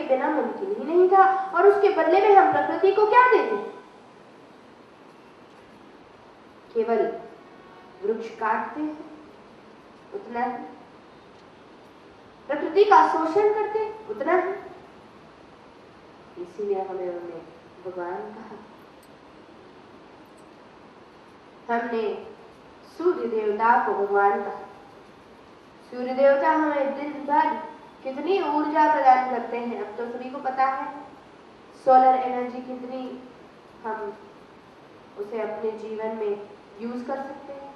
बिना मुमकिन ही नहीं था, और उसके बदले में हम प्रकृति को क्या देते? केवल वृक्ष काटते हैं, उतना ही। प्रकृति का शोषण करते, उतना ही। इसीलिए हमें उन्हें भगवान कहा। हमने सूर्य देवता को भगवान कहा। सूर्य देवता हमें दिन भर कितनी ऊर्जा प्रदान करते हैं, अब तो सभी को पता है। सोलर एनर्जी कितनी हम उसे अपने जीवन में यूज कर सकते हैं।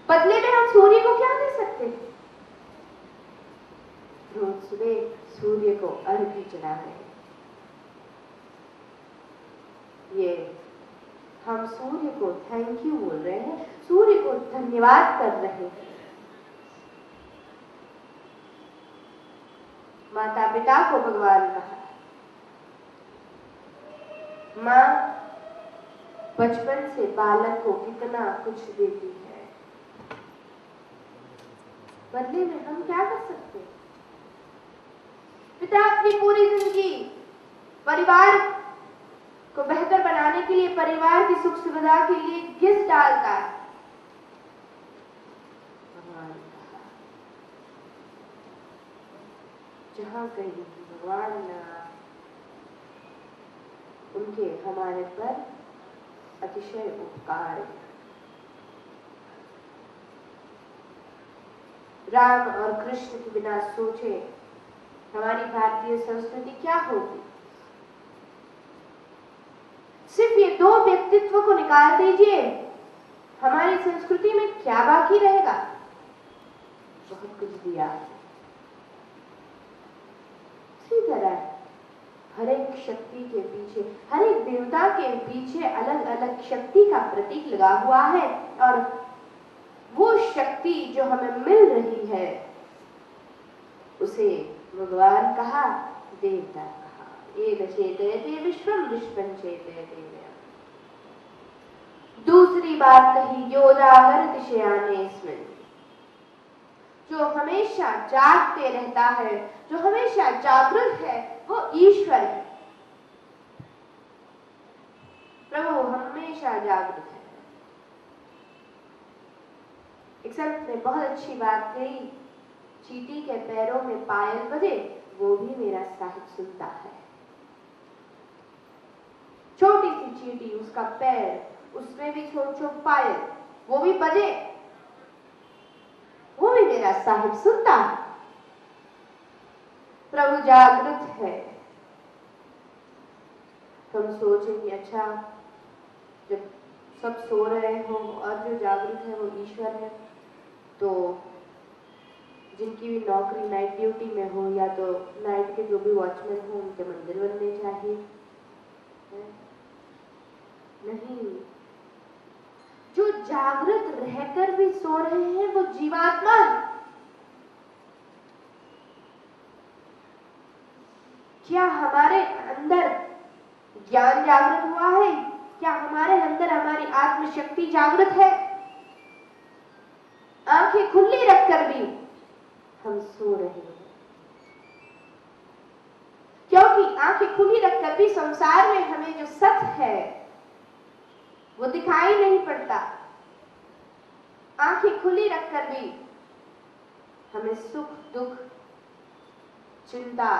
बदले में हम सूर्य को क्या दे सकते हैं? रोज सुबह सूर्य को अर्घ्य चढ़ा रहे हैं। ये हम सूर्य को थैंक यू बोल रहे हैं, सूर्य को धन्यवाद कर रहे हैं। माता पिता को भगवान कहा। माँ बचपन से बालक को कितना कुछ देती है, बदले में हम क्या कर सकते हैं? पिता अपनी पूरी जिंदगी परिवार को बेहतर बनाने के लिए, परिवार की सुख सुविधा के लिए घिस डालता है। भगवान कहा, जहां कहीं भगवान ना, उनके हमारे पर अतिशय उपकार है। राम और कृष्ण के बिना सोचे हमारी भारतीय संस्कृति क्या होगी? सिर्फ ये दो व्यक्तित्व को निकाल दीजिए, हमारी संस्कृति में क्या बाकी रहेगा? बहुत कुछ दिया। इसी तरह हर एक शक्ति के पीछे, हर एक देवता के पीछे अलग अलग शक्ति का प्रतीक लगा हुआ है, और वो शक्ति जो हमें मिल रही है उसे भगवान कहा, देवता कहा। एक चेतयते विश्वम विश्वं चेतयते। दूसरी बात कही, यो जागृत शयानेऽस्मिन्, जो हमेशा जागते रहता है, जो हमेशा जागृत है, वो ईश्वर है। प्रभु हमेशा जागृत है। एक संत ने बहुत अच्छी बात कही, चींटी के पैरों में पायल बजे, वो भी मेरा साहिब सुनता है। छोटी सी चींटी, उसका पैर, उसमें भी छोट छोट पायल, वो भी बजे, वो भी मेरा साहिब सुनता है। प्रभु जागृत है। हम सोचेंगे अच्छा, जब सब सो रहे हो और जो जागृत है वो ईश्वर है, तो जिनकी भी नौकरी नाइट ड्यूटी में हो, या तो नाइट के जो भी वॉचमैन हो, उनके मंदिर बनने चाहिए। नहीं, जो जागृत रहकर भी सो रहे हैं वो जीवात्मा है। क्या हमारे अंदर ज्ञान जागृत हुआ है? क्या हमारे अंदर हमारी आत्मशक्ति जागृत है? आंखें खुली रखकर भी हम सो रहे हैं, क्योंकि आंखें खुली रखकर भी संसार में हमें जो सत्य है वो दिखाई नहीं पड़ता। आंखें खुली रखकर भी हमें सुख दुख, चिंता,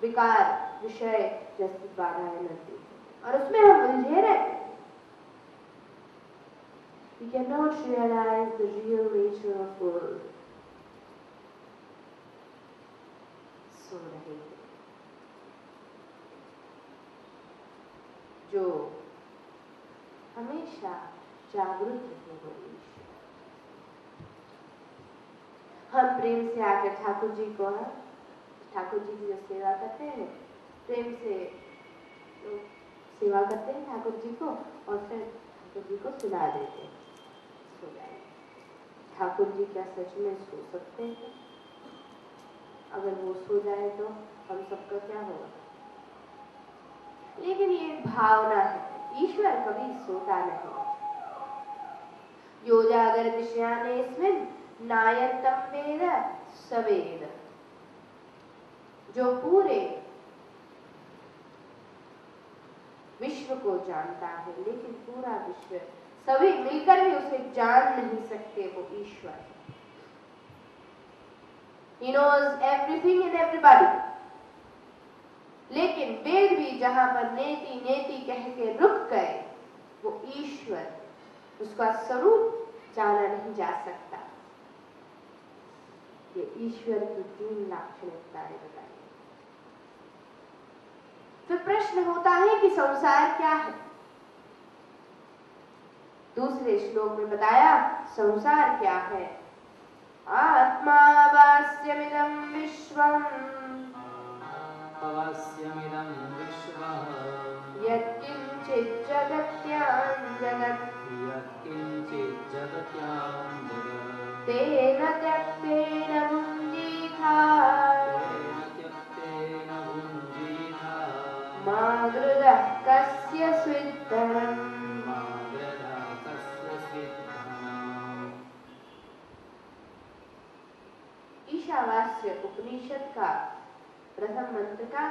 विकार, विषय जैसी बाधाएं मिलती है, और उसमें हम उलझे रहते हैं। We cannot realize the real nature of world. सो रहे हैं। जो हमेशा जागृत रहे वो ईश्वर। हम प्रेम से आकर ठाकुर जी को, ठाकुर जी की जो सेवा करते हैं, प्रेम से लोग सेवा करते हैं ठाकुर जी को और फिर ठाकुर जी को सुला देते हैं, सो जाए। ठाकुर जी क्या सच में सो सकते हैं? अगर वो सो जाए तो हम सबका क्या होगा? लेकिन ये भावना है, ईश्वर कभी सोता नहीं। यो जागर्दिश्यानेऽस्मिन् नायन्तं वेद स वेद। जो पूरे विश्व को जानता है, लेकिन पूरा विश्व सभी मिलकर भी उसे जान नहीं सकते, वो ईश्वर है। He knows everything and everybody. लेकिन वेद भी जहां पर नेति नेति कह के रुक गए, वो ईश्वर, उसका स्वरूप जाना नहीं जा सकता। ये ईश्वर की 3 लाक्षणिकताएं बताई। तो प्रश्न होता है कि संसार क्या है? दूसरे श्लोक में बताया संसार क्या है। आत्मा वास्यमिदं विश्वम् यत्किञ्चित् जगत्यां जगत् तेन त्यक्तेन भुञ्जीथा मा गृधः कस्य स्विद्धनम्। ईशावास्य उपनिषद का प्रथम मंत्र का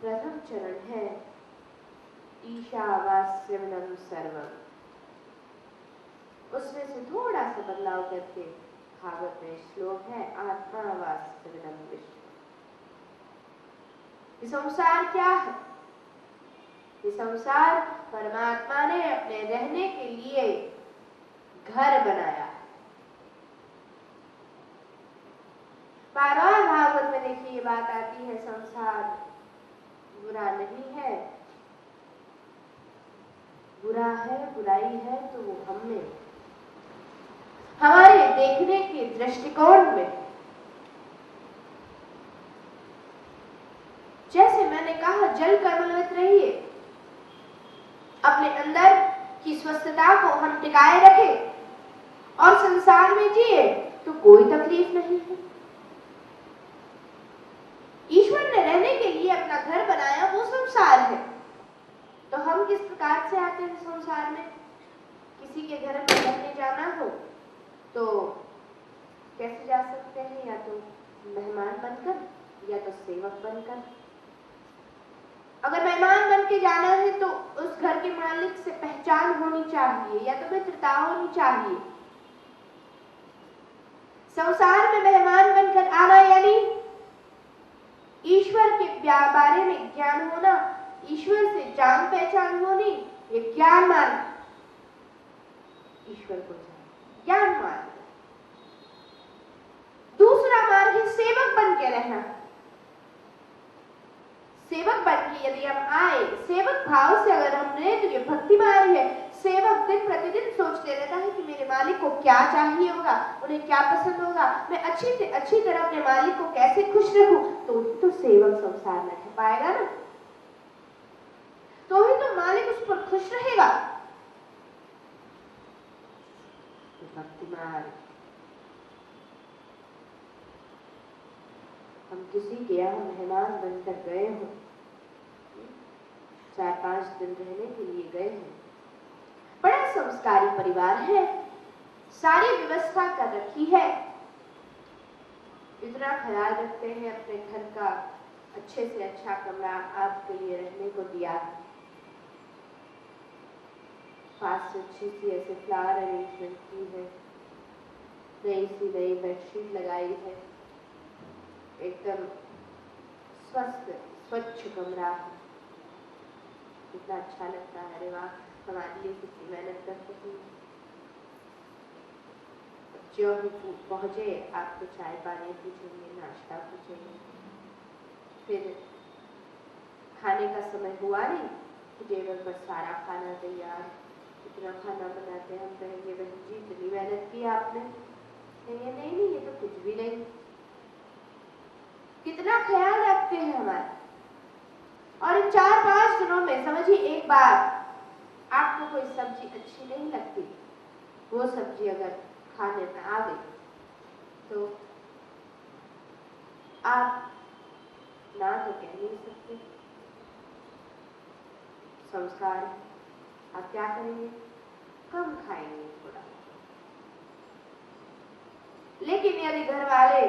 प्रथम चरण है ईशावास्यमिदं सर्वम्। उसमें से थोड़ा सा बदलाव करके भागवत में श्लोक है आत्मावास्यमिदं विश्वम्। ये संसार क्या है? ये संसार परमात्मा ने अपने रहने के लिए घर बनाया। बार बार भागवत में देखिए ये बात आती है, संसार बुरा नहीं है, बुरा है, बुराई है तो वो हमने, हमारे देखने के दृष्टिकोण में। जैसे मैंने कहा, जल कमलवत रहिए, अपने अंदर की स्वस्थता को हम टिकाए रखें और संसार में जिए तो कोई तकलीफ नहीं है। ईश्वर ने रहने के लिए अपना घर बनाया, वो संसार है। तो हम किस प्रकार से आते हैं संसार में? किसी के घर में रहने जाना हो तो कैसे जा सकते हैं? या तो मेहमान बनकर या तो सेवक बनकर। अगर मेहमान बन के जाना है तो उस घर के मालिक से पहचान होनी चाहिए या तो मित्रता होनी चाहिए। संसार में मेहमान बनकर आना यानी ईश्वर के बारे में ज्ञान होना, ईश्वर से जान पहचान होनी, ये ज्ञान मार्ग। ईश्वर को ज्ञान मार्ग। दूसरा मार्ग है सेवक बन के रहना। सेवक बन के यदि हम आए, सेवक भाव से अगर हम रहे तो ये भक्ति मार्ग है। सेवक दिन प्रतिदिन सोचते रहता है कि मेरे मालिक को क्या चाहिए होगा, उन्हें क्या पसंद होगा, मैं अच्छी से अच्छी तरह अपने मालिक को कैसे खुश रखूं। तो सेवक संसार में रह पाएगा ना, तो ही तो मालिक उस पर खुश रहेगा। भक्ति मार्ग। हम किसी के यहाँ मेहमान बनकर गए हो, 4-5 दिन रहने के लिए गए हैं, बड़ा संस्कारी परिवार है, सारी व्यवस्था कर रखी है, इतना ख्याल रखते हैं अपने घर का, अच्छे से अच्छा कमरा आपके लिए रहने को दिया, पास से अच्छी सी ऐसे फ्लावर अरेंजमेंट की है, नई बेडशीट लगाई है, एकदम स्वस्थ स्वच्छ कमरा है। कितना अच्छा लगता है। अरे वाह, हमारे लिए कितनी मेहनत करते हैं। जो भी पहुंचे आपको चाय पानी पूछेंगे, नाश्ता पूछेंगे, फिर खाने का समय हुआ नहीं कि टेबल पर सारा खाना तैयार, इतना खाना बनाते हैं। हम कहेंगे बहन जी इतनी मेहनत की आपने, कहेंगे नहीं ये तो कुछ भी नहीं। कितना ख्याल रखते हैं हमारा। और इन 4-5 दिनों में समझिए एक बार आपको कोई सब्जी अच्छी नहीं लगती, वो सब्जी अगर खाने में आ गई तो आप ना तो कह नहीं सकते, संस्कार आप क्या करेंगे, कम खाएंगे थोड़ा। लेकिन यदि घर वाले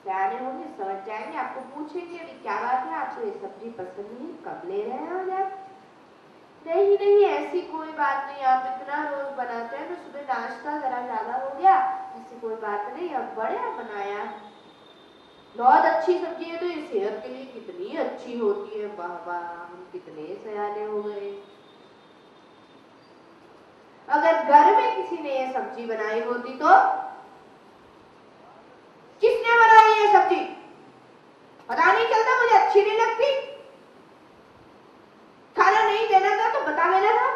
सियाने होंगे, समझ जाएंगे, आपको पूछेंगे अभी क्या बात है, आपको ये सब्जी पसंद नहीं, कब ले रहे हैं आज आप? नहीं ऐसी कोई बात नहीं, आप इतना रोज बनाते हैं तो सुबह नाश्ता जरा ज्यादा हो गया, ऐसी कोई बात नहीं, अब बढ़िया बनाया, बहुत अच्छी सब्जी है तो ये सेहत के लिए कितनी अच्छी होती है, वाह वाह, हम कितने सयाने हो गए। अगर घर में किसी ने ये सब्जी बनाई होती तो किसने बनाई ये सब्जी, पता नहीं चलता, मुझे अच्छी नहीं लगती, खाना नहीं देना था तो बता देना था।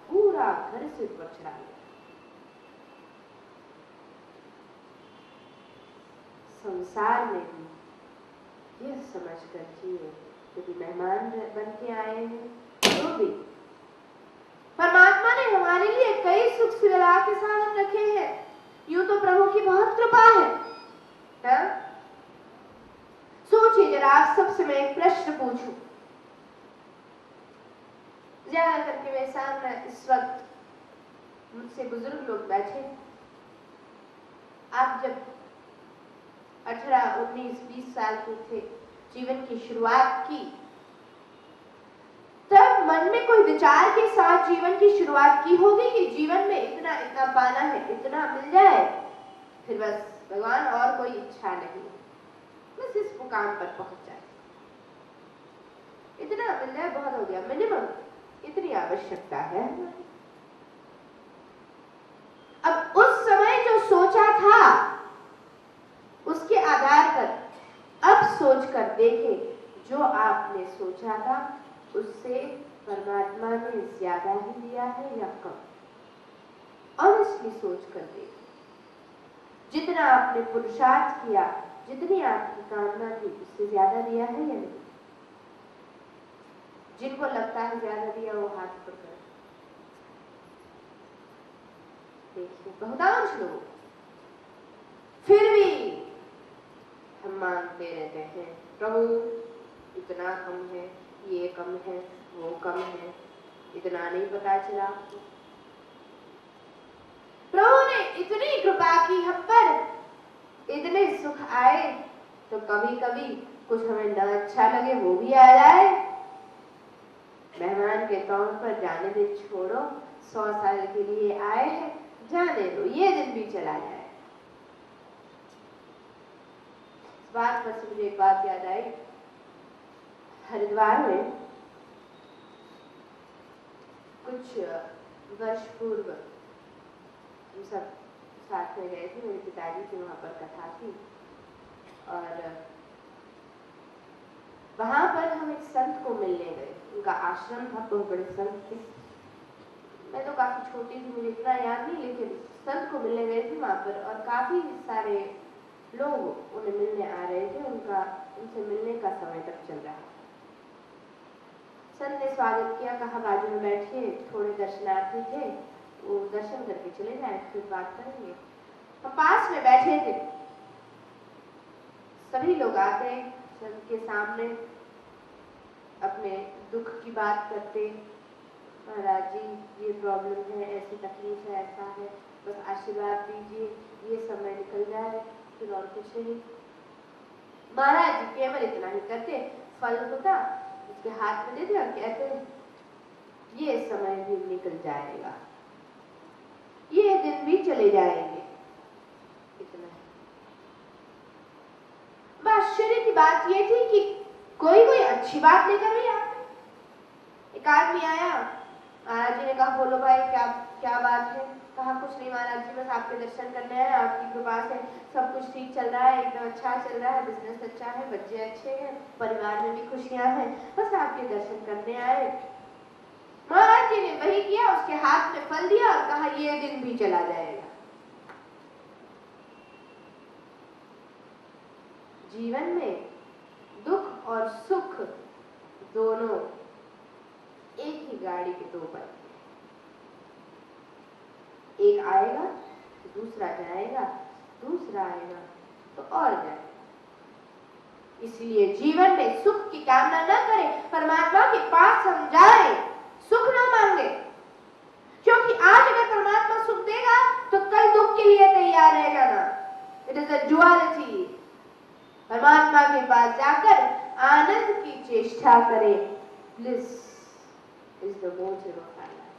पूरा घर से बचड़ा गया। संसार में भी यह समझ कर जिए, यदि मेहमान बन के आए हैं तो भी परमात्मा ने हमारे लिए कई सुख सुविधा के साधन रखे हैं। यूं तो प्रभु की बहुत कृपा है। सोचिए जरा, आप सबसे मैं एक प्रश्न पूछूं, ज्यादा करके मेरे सामने इस वक्त मुझसे बुजुर्ग लोग बैठे, आप जब 18, 19, 20 साल के थे, जीवन की शुरुआत की, तब मन में कोई विचार के साथ जीवन की शुरुआत की होगी कि जीवन में इतना इतना पाना है, इतना मिल जाए, फिर बस भगवान और कोई इच्छा नहीं, बस इस मुकाम पर पहुंच जाए, इतना मिल जाए बहुत हो गया, मिनिमम इतनी आवश्यकता है। अब उस समय जो सोचा था उसके आधार पर अब सोच कर देखें, जो आपने सोचा था उससे परमात्मा ने ज्यादा ही दिया है या कम, ऑनेस्टली सोच कर देखें। जितना आपने पुरुषार्थ किया, जितनी आपकी कामना थी, उससे ज्यादा दिया है या नहीं? जिनको लगता है ज्यादा दिया वो हाथ पकड़ देखिए, बहुतांश लोग फिर भी हम मांगते रहते हैं, प्रभु इतना कम है, ये कम है, वो कम है, इतना नहीं पता चला। प्रभु ने इतनी कृपा की हम पर, इतने सुख आए, तो कभी कभी कुछ हमें न अच्छा लगे वो भी आ जाए, मेहमान के तौर पर जाने दे, छोड़ो 100 साल के लिए आए हैं, जाने दो, ये दिन भी चला जाए। इस बात पर मुझे एक बात याद आई, हरिद्वार में कुछ वर्ष पूर्व हम सब साथ में गए थे, मेरे पिताजी की वहां पर कथा थी, और वहां पर हम एक संत को मिलने गए, उनका आश्रम था, बहुत बड़े संत थे, मैं तो काफी छोटी थी, मुझे इतना याद नहीं, लेकिन संत को मिलने गए थे वहां पर, और काफी सारे लोग उन्हें मिलने आ रहे थे, उनसे मिलने का समय तक चल रहा। संत ने स्वागत किया, कहा बाजू में बैठिए, थोड़े दर्शनार्थी थे, वो दर्शन करके चले जाए, फिर बात करेंगे। हम पास में बैठे थे, सभी लोग आते संत के सामने अपने दुख की बात करते, महाराज जी ये प्रॉब्लम है, ऐसी तकलीफ है, ऐसा है, बस आशीर्वाद दीजिए, ये समय निकल जाए, फिर और कुछ नहीं। महाराज जी केवल इतना ही करते, फल होता उसके हाथ में देते और कहते ये समय भी निकल जाएगा, ये दिन भी चले जाएंगे, इतना है। आश्चर्य की बात ये थी कि कोई अच्छी बात लेकर भी आते। एक आदमी आया, महाराज जी ने कहा बोलो भाई क्या बात है? कहा कुछ नहीं महाराज जी, बस आपके दर्शन करने आए, आपकी कृपा से सब कुछ ठीक चल रहा है, एकदम अच्छा चल रहा है, बिजनेस अच्छा है, बच्चे अच्छे हैं, परिवार में भी खुशियां हैं, बस आपके दर्शन करने आए। महाराज जी ने वही किया, उसके हाथ में फल दिया और कहा ये दिन भी चला जाएगा। जीवन में दुख और सुख दोनों एक ही गाड़ी के दो पहिए, एक आएगा तो दूसरा जाएगा, दूसरा आएगा तो और जाएगा। इसलिए जीवन में सुख की कामना न करें, परमात्मा के पास हम जाएं, सुख न मांगे, क्योंकि आज अगर परमात्मा सुख देगा तो कल दुख के लिए तैयार रह जाना। It is a duality. परमात्मा के पास जाकर आनंद की चेष्टा करें। Bliss is the motive of our life.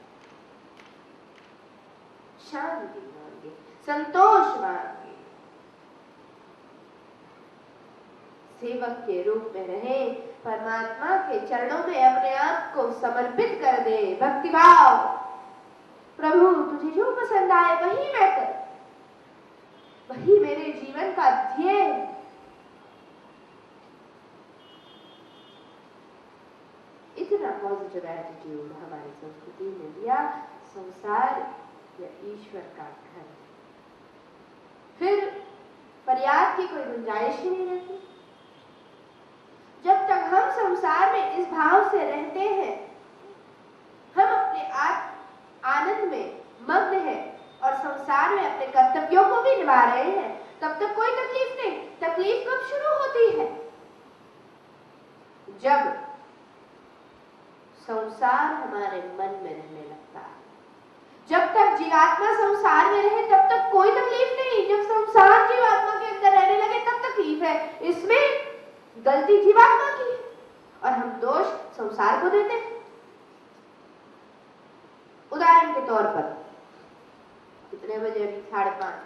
शांति मांगे, संतोष मांगे, सेवक के रूप में रहे, परमात्मा के चरणों में अपने आप को समर्पित कर दे। भक्तिभाव, प्रभु तुझे जो पसंद आए वही मैं कर, वही मेरे जीवन का ध्येय। इतना पॉजिटिव एटीट्यूड हमारी संस्कृति में दिया। संसार या ईश्वर का घर, फिर फरियाद की कोई गुंजाइश ही नहीं रहती। जब तक हम संसार में इस भाव से रहते हैं, हम अपने आनंद में मग्न हैं और संसार में अपने कर्तव्यों को भी निभा रहे हैं, तब तक कोई तकलीफ नहीं। तकलीफ कब शुरू होती है? जब संसार हमारे मन में रहने लगता है। जब तक जीवात्मा संसार में रहे तब तक कोई तकलीफ नहीं, जब संसार जीवात्मा के अंदर रहने लगे तब तकलीफ है। इसमें गलती जीवात्मा की है और हम दोष संसार को देते हैं। उदाहरण के तौर पर, कितने बजे? अभी 5:30।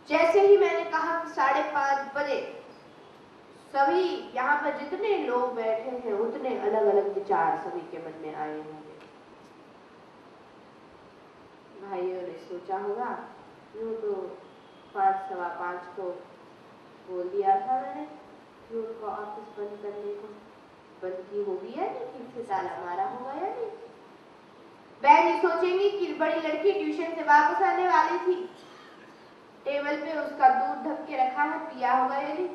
जैसे ही मैंने कहा कि 5:30 बजे, सभी यहाँ पर जितने लोग बैठे हैं उतने अलग अलग विचार सभी के मन में आए होंगे। भाइयों ने सोचा होगा, यूं तो 5, 5:15 को बोल दिया था मैंने कि उनका ऑफिस बंद करने को, बंद की होगी या नहीं, ठीक से ताला मारा होगा या नहीं। बहन ये सोचेंगी कि बड़ी लड़की ट्यूशन से वापस आने वाली थी, टेबल पे उसका दूध ढक के रखा है, पिया होगा या नहीं,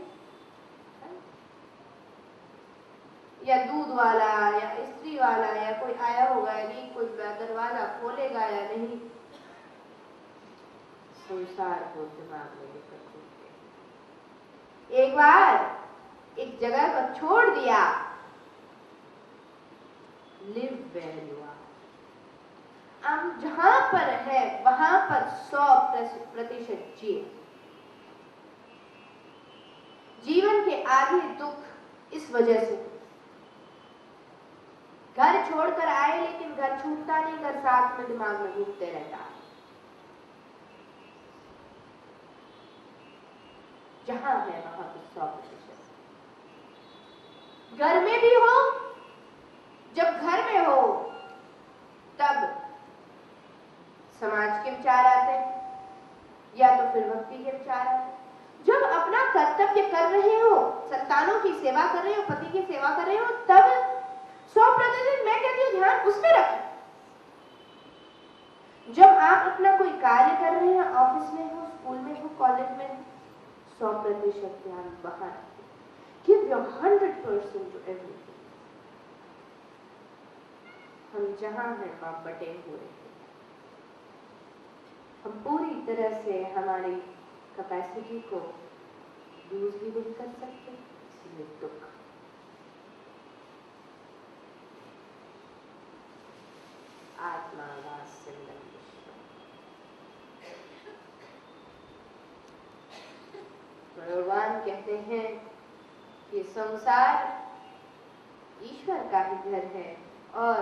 या दूध वाला या इस्त्री वाला या कोई आया होगा या नहीं, कोई दरवाजा खोलेगा या नहीं। संसार को दिमाग में लेकर एक बार एक जगह पर छोड़ दिया, लिव वेयर यू आर। हम जहां पर है वहां पर 100% जिए। जीवन के आधे दुख इस वजह से, घर छोड़कर आए लेकिन घर छूटता नहीं, घर साथ में दिमाग में घूमते रहता है। जहां है वहां पर 100%। घर में भी हो, जब घर में हो तब समाज के विचार आते हैं या तो फिर भक्ति के विचार आते हैं। जब अपना कर्तव्य कर रहे हो, संतानों की सेवा कर रहे हो, पति की सेवा कर रहे हो, तब 100% मैं कहती हूँ ध्यान उसमें रखें। जब आप अपना कोई कार्य कर रहे हैं, ऑफिस में हो, स्कूल में हो, कॉलेज में हो, 100% ध्यान वहां रखें। Give your 100% to everything. हम जहां हैं वहां बटे हुए हैं। हम पूरी तरह से हमारी कैपेसिटी को यूज भी नहीं कर सकते, इसलिए दुख। आत्मा वात्सल्यम विश्व। भगवान कहते हैं कि संसार ईश्वर का ही घर है और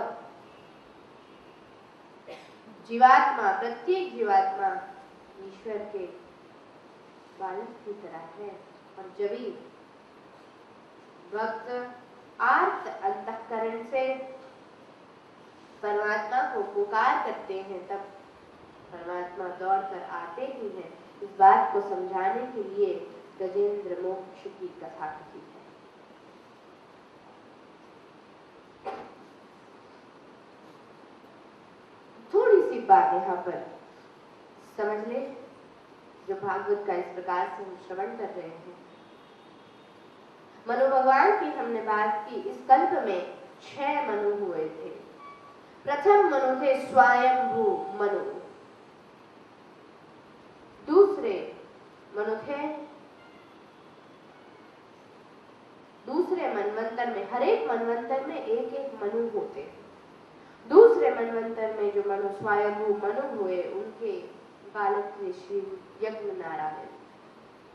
जीवात्मा, प्रत्येक जीवात्मा ईश्वर के बालक की तरह है। और जब भी भक्त आर्त अंतःकरण से परमात्मा को पुकार करते हैं, तब परमात्मा दौड़ कर आते ही हैं। इस बात को समझाने के लिए गजेंद्र मोक्ष की कथा कही है। थोड़ी सी बात यहाँ पर समझ ले। जो भागवत का इस प्रकार से हम श्रवण कर रहे हैं। मनु भगवान की हमने बात की। इस कल्प में 6 मनु हुए थे। प्रथम मनु थे स्वयंभू मनु। दूसरे मनु थे दूसरे मनवंतर में, हर एक मनवंतर में एक एक मनु होते हैं। दूसरे मनवंतर में जो मनु स्वयंभू मनु हुए, उनके बालक थे श्री यज्ञ नारायण,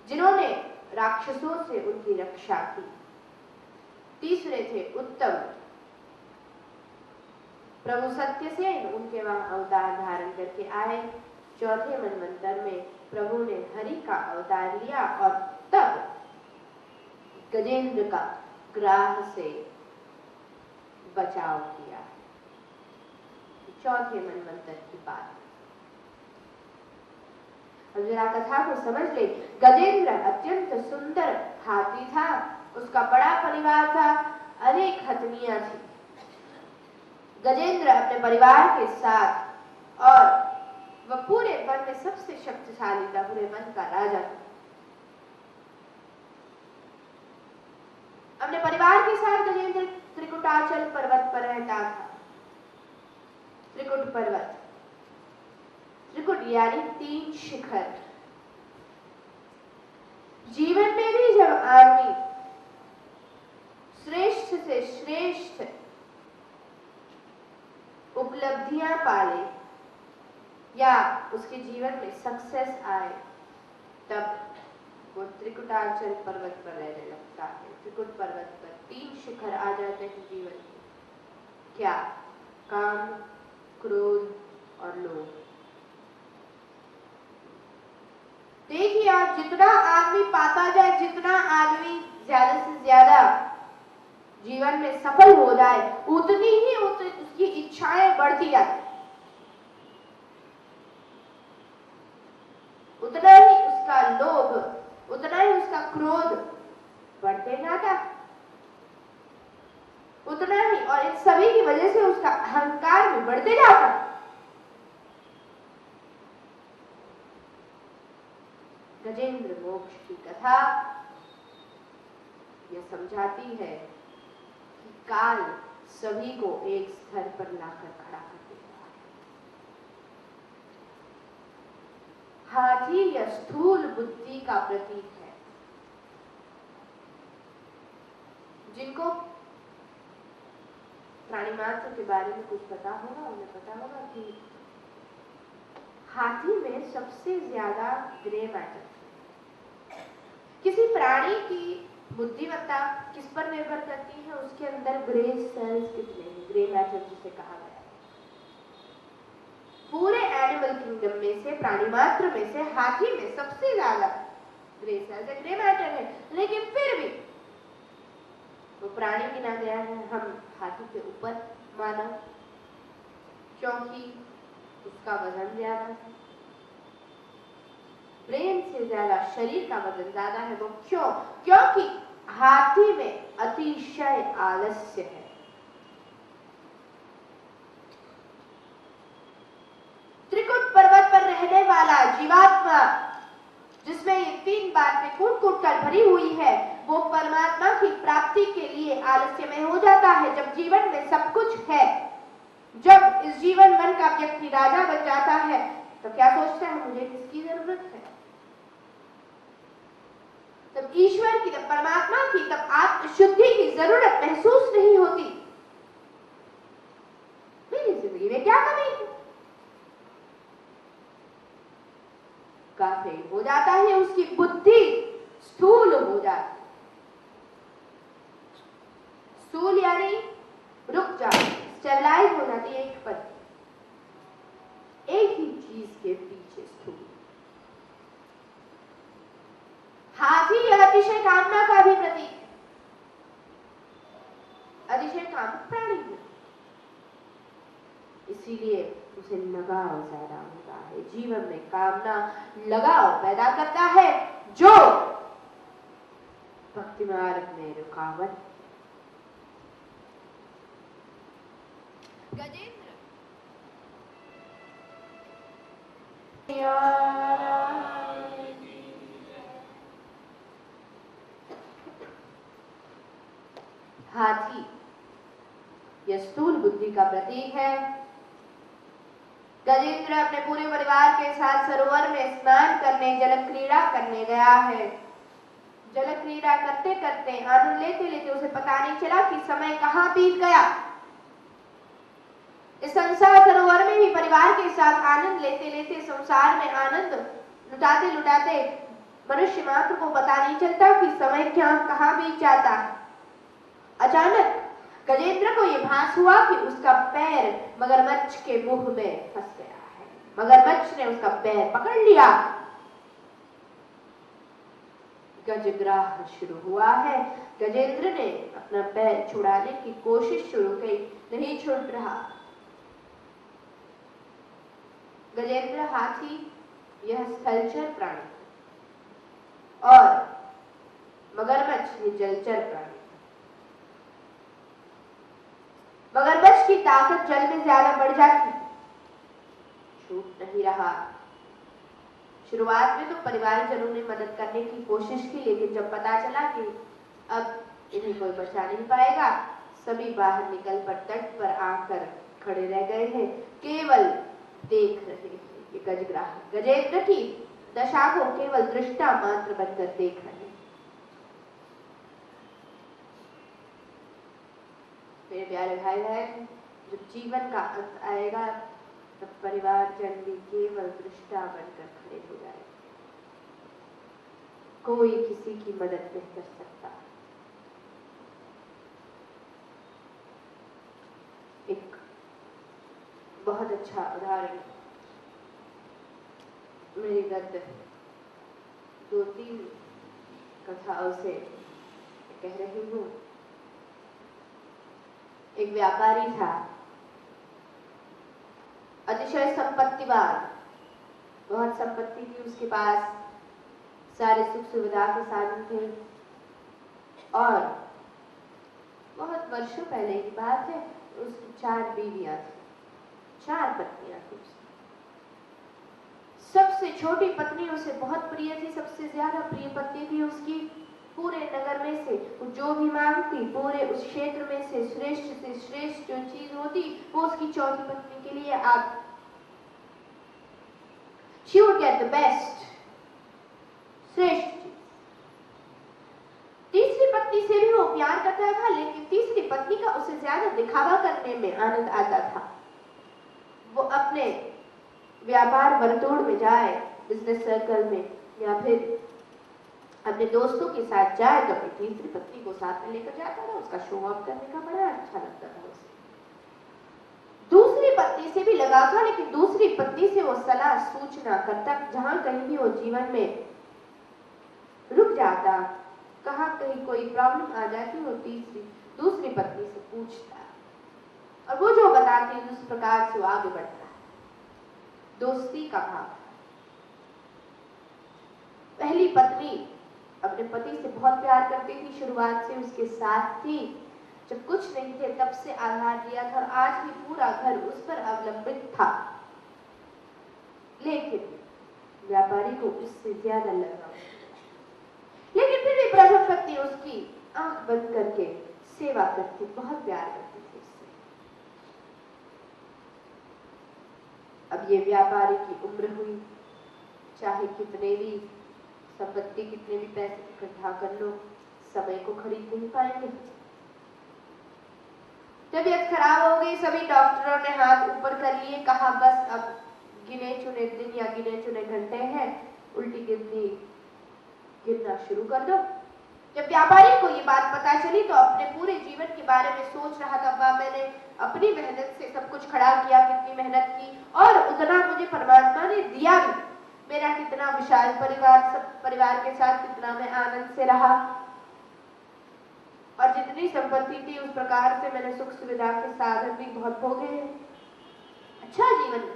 जिन्होंने राक्षसों से उनकी रक्षा की। तीसरे थे उत्तम प्रभु सत्यसेन, उनके वहां अवतार धारण करके आए। चौथे मनवंतर में प्रभु ने हरि का अवतार लिया और तब गजेंद्र का ग्राह से बचाव किया। चौथे मनवंतर की बात। अब जरा कथा को समझ ले। गजेंद्र अत्यंत सुंदर हाथी था। उसका बड़ा परिवार था, अनेक हथनियां थी। गजेंद्र अपने परिवार के साथ, और वह पूरे वन में सबसे शक्तिशाली था, पूरे वन का राजा था। अपने परिवार के साथ गजेंद्र त्रिकुटाचल पर्वत पर रहता था। त्रिकुट पर्वत, त्रिकुट यानी 3 शिखर। जीवन में भी जब आदमी श्रेष्ठ से श्रेष्ठ उपलब्धियां पाले या उसके जीवन में सक्सेस आए, तब वो त्रिकुटाचल पर्वत पर रहने लगता है। त्रिकुट पर्वत पर 3 शिखर आ जाते हैं जीवन में। क्या? काम, क्रोध और लोभ। देखिए आप, जितना आदमी पाता जाए, जितना आदमी ज्यादा से ज्यादा जीवन में सफल हो जाए, उतनी ही उसकी इच्छाएं बढ़ती जाती, उतना ही उसका लोभ, उतना ही उसका क्रोध बढ़ते जाता, उतना ही, और इन सभी की वजह से उसका अहंकार भी बढ़ते जाता। गजेंद्र मोक्ष की कथा यह समझाती है कि काल सभी को एक स्तर पर लाकर खड़ा कर देता है। हाथी या स्थूल बुद्धि का प्रतीक है। जिनको प्राणी मात्र के बारे में कुछ पता होगा, उन्हें पता होगा कि हाथी में सबसे ज्यादा ग्रे मैटर। किसी प्राणी की बुद्धिमत्ता किस पर निर्भर करती है? उसके अंदर ग्रे सेल्स कितने हैं, ग्रे मैटर जिसे कहा गया है। पूरे एनिमल किंगडम में से, प्राणी मात्र में से, हाथी में सबसे ज्यादा ग्रे सेल्स है, ग्रे मैटर है। लेकिन फिर भी वो प्राणी गिना गया है, हम हाथी के ऊपर मानव, क्योंकि उसका वजन ज्यादा है, ब्रेन से ज्यादा शरीर का वजन ज्यादा है। वो क्यों? क्योंकि हाथी में अतिशय आलस्य है। त्रिकुट पर्वत पर रहने वाला जीवात्मा, जिसमें ये 3 बातें कूट-कूट कर भरी हुई है, वो परमात्मा की प्राप्ति के लिए आलस्यमय हो जाता है। जब जीवन में सब कुछ है, जब इस जीवन मन का व्यक्ति राजा बन जाता है, तो क्या सोचता है? मुझे किसकी जरूरत है? तब ईश्वर की, तब परमात्मा की, तब आत्मशुद्धि की जरूरत महसूस नहीं होती। मेरी जिंदगी में क्या कमी है? काफी हो जाता है, उसकी बुद्धि स्थूल हो जाती। स्थूल यानी रुक जाती, स्टेबलाइज हो जाती है एक पर, एक ही चीज के पीछे स्थूल। हाथी यह अतिशय कामना का भी प्रतीक है। अतिशय काम प्राणी है, इसीलिए उसे लगाव ज्यादा होता है। जीवन में कामना लगाव पैदा करता है, जो भक्ति मार्ग में रुकावट। गजेंद्र हाथी यह स्थूल बुद्धि का प्रतीक है। गजेंद्र अपने पूरे परिवार के साथ सरोवर में स्नान करने, जल क्रीड़ा करने गया है। जल क्रीड़ा करते करते, आनंद लेते लेते उसे पता नहीं चला कि समय कहाँ बीत गया। इस संसार सरोवर में भी परिवार के साथ आनंद लेते लेते, संसार में आनंद लुटाते लुटाते मनुष्य मात्र को पता नहीं चलता कि समय क्या कहाँ बीत जाता है। अचानक गजेंद्र को यह भास हुआ कि उसका पैर मगरमच्छ के मुंह में फंस गया है। मगरमच्छ ने उसका पैर पकड़ लिया। गजग्राह शुरू हुआ है। गजेंद्र ने अपना पैर छुड़ाने की कोशिश शुरू की, नहीं छूट रहा। गजेंद्र हाथी यह स्थलचर प्राणी और मगरमच्छ ये जलचर प्राणी। मगरमच्छ की ताकत जल में ज्यादा बढ़ जाती, छूट नहीं रहा। शुरुआत में तो परिवारजनों ने मदद करने की कोशिश की, लेकिन जब पता चला कि अब इन्हें कोई बचा नहीं पाएगा, सभी बाहर निकल कर तट पर आकर खड़े रह गए हैं, केवल देख रहे हैं। ये गजग्राह गजेंद्र की दशा को केवल दृष्टा मात्र बनकर देख रहे हैं। मेरे प्यारे भाई बहन, जब जीवन का अंत आएगा तब परिवार जन भी केवल दृष्टा बनकर खड़े हो जाए। कोई किसी की मदद नहीं कर सकता। एक बहुत अच्छा उदाहरण मेरी गद्य 2-3 कथाओं से कह रही हूँ। एक व्यापारी था, अतिशय संपत्तिवान, बहुत संपत्ति थी उसके पास, सारे सुख सुविधा के साधन थे और बहुत वर्षों पहले की बात है, उसकी 4 बीवियां थी, 4 पत्नियां थी। सबसे छोटी पत्नी उसे बहुत प्रिय थी, सबसे ज्यादा प्रिय पत्नी थी उसकी। पूरे नगर में से वो जो भी मांगती, पूरे उस क्षेत्र में से श्रेष्ठ जो चीज होती वो उसकी चौथी पत्नी के लिए आती। She would get the best, श्रेष्ठ चीज। तीसरी पत्नी से भी वो प्यार करता था, लेकिन तीसरी पत्नी का उसे ज्यादा दिखावा करने में आनंद आता था। वो अपने व्यापार वर्तुल में जाए, बिजनेस सर्कल में, या फिर अपने दोस्तों के साथ जाए तो अपनी तीसरी पत्नी को साथ में लेकर जाता था। उसका शो ऑफ करने का बड़ा अच्छा लगता था उसे। दूसरी पत्नी से भी लगा था, लेकिन दूसरी पत्नी से वो सलाह सूचना करता, जहां कहीं भी वो जीवन में रुक जाता, कहां कहीं कोई प्रॉब्लम आ जाती, वो दूसरी पत्नी से पूछता और वो जो बताती उस प्रकार से वो आगे बढ़ता। दोस्ती का भाव। पहली पत्नी अपने पति से बहुत प्यार करती थी, शुरुआत से उसके साथ थी, जब कुछ नहीं थे तब से आधार दिया था और आज भी पूरा घर उस पर अवलंबित था। लेकिन व्यापारी को इससे ज्यादा लगा, लेकिन फिर भी प्रथम पत्नी उसकी आंख बंद करके सेवा करती, बहुत प्यार करती थी उससे। अब ये व्यापारी की उम्र हुई, चाहे कितने भी संपत्ति, कितने भी पैसे इकट्ठा कर लो, समय को खरीद नहीं पाएंगे। तबीयत खराब हो गई, सभी डॉक्टरों ने हाथ ऊपर कर लिए, कहा बस अब गिने चुने दिन या गिने चुने घंटे हैं, उल्टी गिनती गिनना शुरू कर दो। जब व्यापारी को ये बात पता चली तो अपने पूरे जीवन के बारे में सोच रहा था, वाह मैंने अपनी मेहनत से सब कुछ खड़ा किया, कितनी मेहनत की और उतना मुझे परमात्मा ने दिया भी। मेरा कितना विशाल परिवार, सब परिवार के साथ कितना मैं आनंद से रहा और जितनी संपत्ति थी उस प्रकार से मैंने सुख सुविधा के साधन भी बहुत भोगे हैं, अच्छा जीवन।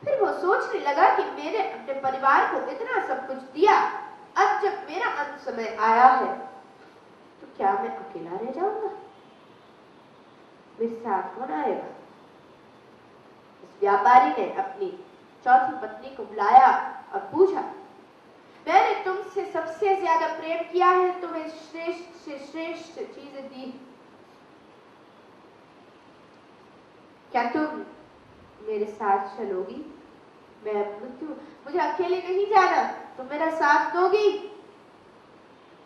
फिर वो सोचने लगा कि मैंने अपने परिवार को इतना सब कुछ दिया, अब जब मेरा अंत समय आया है तो क्या मैं अकेला रह जाऊंगा? मेरे साथ कौन आएगा? इस व्यापारी ने अपनी चौथी पत्नी को बुलाया और पूछा, मैंने तुमसे सबसे ज्यादा प्रेम किया है, तुम्हें श्रेष्ठ से श्रेष्ठ चीजें दी। क्या तुम मेरे साथ चलोगी? मैं मृत्यु, मुझे अकेले नहीं जाना, तुम मेरा साथ दोगी?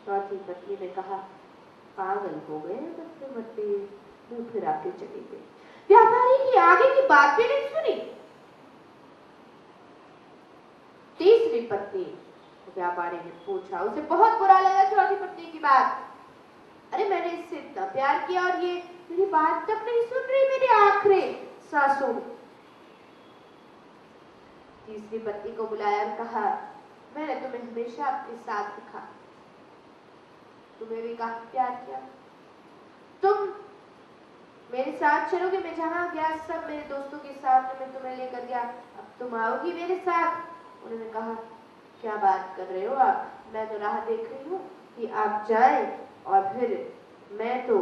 चौथी पत्नी ने कहा, पागल हो गए बच्चे बच्चे, मुंह फिरा के चले गए। व्यापारी की आगे की बात भी नहीं सुनी। तीसरी पत्नी व्यापारी ने पूछा, उसे बहुत बुरा लगा चौथी पत्नी की बात। अरे मैंने इससे इतना प्यार किया और ये मेरी बात तक नहीं सुन रही मेरी आखिरी सांसों में। तीसरी पत्नी को बुलाया और कहा, मैंने तुम्हें हमेशा अपने साथ रखा, तुम्हें भी काफी प्यार किया, तुम मेरे साथ चलोगे? मैं जहां गया सब मेरे दोस्तों के साथ मैं तुम्हें लेकर गया, अब तुम आओगी मेरे साथ? उन्होंने कहा, क्या बात कर रहे हो आप, मैं तो राह देख रही हूँ कि आप जाएं और फिर मैं तो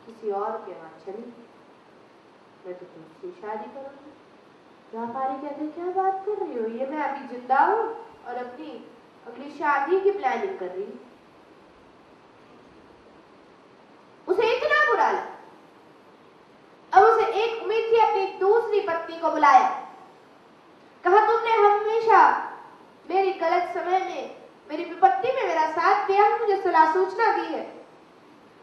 किसी और के वहां चली, मैं तो तुमसे शादी करूंगी। व्यापारी कहते, क्या बात कर रही हो, ये मैं अभी जिंदा हूँ और अपनी अगली शादी की प्लानिंग कर रही हूँ। उसे इतना बुरा लगा। अब उसे एक उम्मीद थी, अपनी दूसरी पत्नी को बुलाया, कहा, तुमने हमेशा मेरी गलत समय में, मेरी विपत्ति में मेरा साथ दिया है, मुझे सलाह सूचना दी है,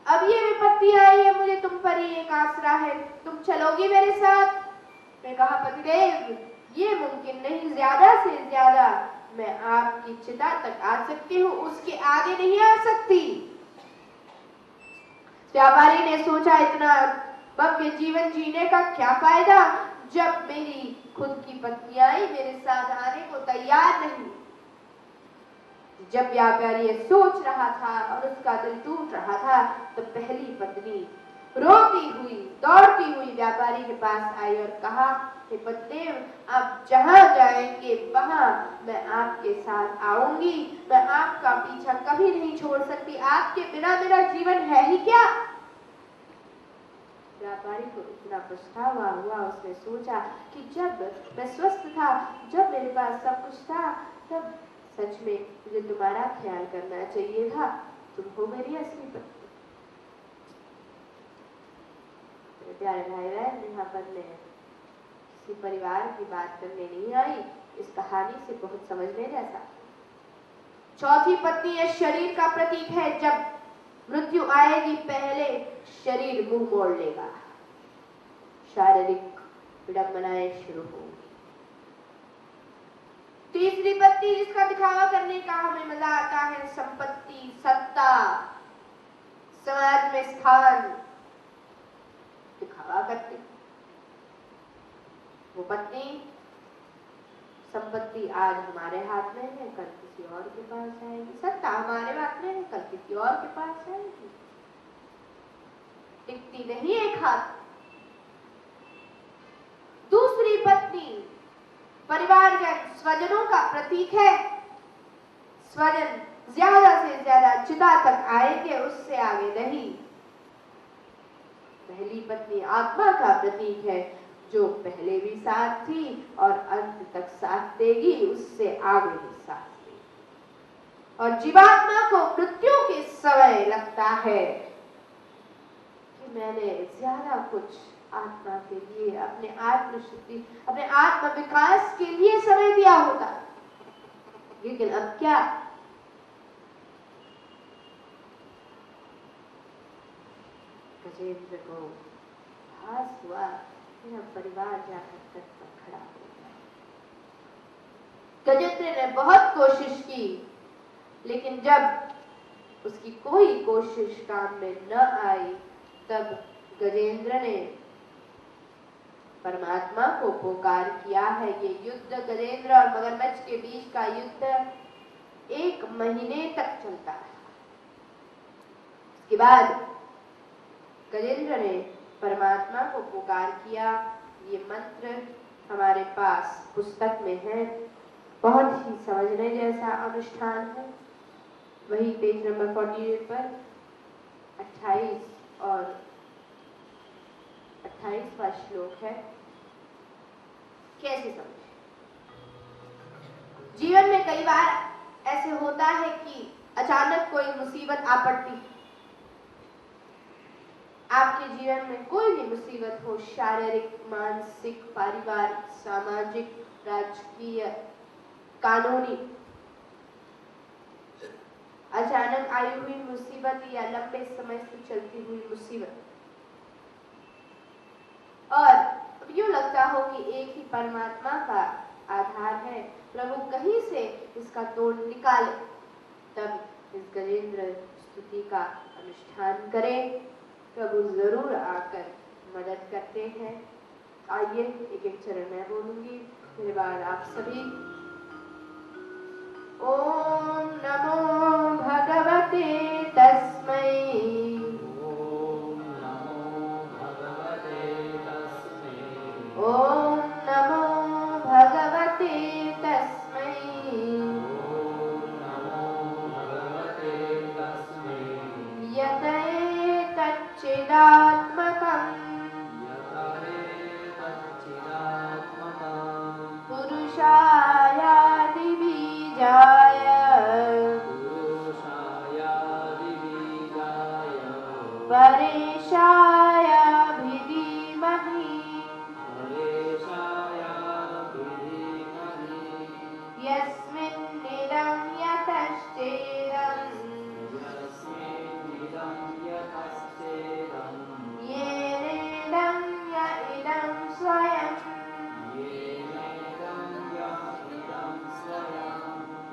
अब ये विपत्ति आई है, मुझे तुम पर ही एक आसरा है, तुम चलोगी मेरे साथ? मैं कहा, पतिदेव ये मुमकिन नहीं, ज्यादा से ज्यादा मैं आपकी चिता तक आ सकती हूँ, उसके आगे नहीं आ सकती। व्यापारी ने सोचा, इतना भव्य जीवन जीने का क्या फायदा जब मेरी खुद की पत्नी आई मेरे साथ आने को तैयार नहीं। जब व्यापारी ये सोच रहा था और उसका दिल टूट रहा था, तो पहली पत्नी रोती हुई दौड़ती हुई व्यापारी के पास आई और कहा, हे पतिदेव, आप जहां जाएंगे वहां मैं आपके साथ आऊंगी, मैं आपका पीछा कभी नहीं छोड़ सकती, आपके बिना मेरा जीवन है ही क्या? व्यापारी को इतना पछतावा हुआ, उसने सोचा कि जब मैं स्वस्थ था, जब मेरे पास सब कुछ था, तब सच में मुझे तुम्हारा ख्याल करना चाहिए था, तुम हो मेरी असली पत्नी। मेरे प्यारे भाई बहन, यहाँ पर मैं किसी परिवार की बात करने नहीं आई, इस कहानी से बहुत समझने जैसा। चौथी पत्नी इस शरीर का प्रतीक है, जब मृत्यु आएगी पहले शरीर मुंह मोड़ लेगा, शारीरिक विडंबनाएं शुरू होंगी। तीसरी पत्नी जिसका दिखावा करने का हमें मजा आता है, संपत्ति, सत्ता, समाज में स्थान दिखावा करती। वो पत्नी, संपत्ति आज हमारे हाथ में है, कल किसी और के पास जाएगी, सत्ता हमारे हाथ में है, कल किसी और के पास जाएगी, टिकती नहीं एक हाथ। दूसरी पत्नी परिवारजन, स्वजनों का प्रतीक है, स्वजन ज्यादा से ज्यादा चिता तक आएंगे, उससे आगे नहीं। पहली पत्नी आत्मा का प्रतीक है, जो पहले भी साथ थी और अंत तक साथ देगी, उससे आगे भी साथ देगी। और जीवात्मा को मृत्यु के समय लगता है कि मैंने ज्यादा कुछ आत्मा के लिए, अपने आत्मशक्ति, अपने आत्म विकास के लिए समय दिया होता, लेकिन अब क्या? गजेंद्र को भास हुआ, मेरा परिवार जाकर तट पर खड़ा हो गया। गजेंद्र ने बहुत कोशिश की, लेकिन जब उसकी कोई कोशिश काम में न आई, तब गजेंद्र ने परमात्मा को पुकार किया है। ये युद्ध गजेंद्र और मगरमच्छ के बीच का युद्ध 1 महीने तक चलता है। इसके बाद गजेंद्र ने परमात्मा को पुकार किया। ये मंत्र हमारे पास पुस्तक में है, बहुत ही समझने जैसा अनुष्ठान है। वही पेज नंबर 48 पर 28 और 28वां श्लोक है। कैसे समझे? जीवन में कई बार ऐसे होता है कि अचानक कोई मुसीबत आ पड़ती, आपके जीवन में कोई भी मुसीबत हो, शारीरिक, मानसिक, पारिवारिक, सामाजिक, राजकीय, कानूनी, अचानक आई हुई मुसीबत या लंबे समय से चलती हुई मुसीबत, और यूं लगता हो कि एक ही परमात्मा का आधार है, प्रभु कहीं से इसका तोड़ निकाले, तब इस गजेंद्र स्तुति का अनुष्ठान करें। प्रभु जरूर आकर मदद करते हैं। आइए एक एक चरण मैं बोलूंगी, मेरे बाद आप सभी। ओम नमो भगवते तस्मै, ओम नमो भगवते तस्मै, यत एतच्चिदात्मकम् पुरुषायादिबीजाय परेशाय भिधीमहि, यस्मिन्निदं यतश्चेदं, येनेदं य इदं स्वयं,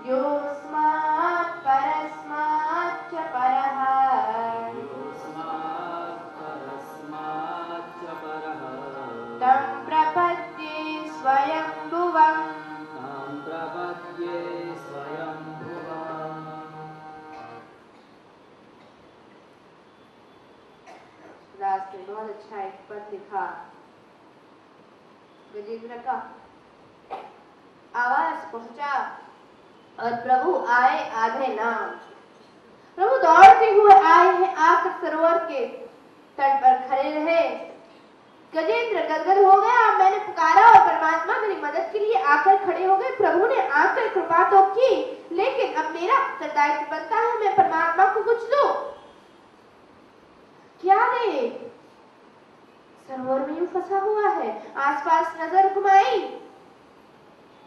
योऽस्मात् परस्माच्च परः, तं प्रपद्ये स्वयंभुवम्। दास ने बहुत अच्छा एक पद लिखा, गजेंद्र का आवाज पहुंचा और प्रभु आए आधे नाम। प्रभु दौड़ते हुए आए हैं, आकर सरोवर के तट पर खड़े रहे। गजेंद्र गदगद हो गया, मैंने पुकारा और परमात्मा मेरी मदद के लिए आकर खड़े हो गए। प्रभु ने आकर कृपा तो की, लेकिन अब मेरा उत्तरदायित्व बनता है मैं परमात्मा को कुछ दूं। क्या दे? सरोवर में यूं फंसा हुआ है। आसपास नजर घुमाई,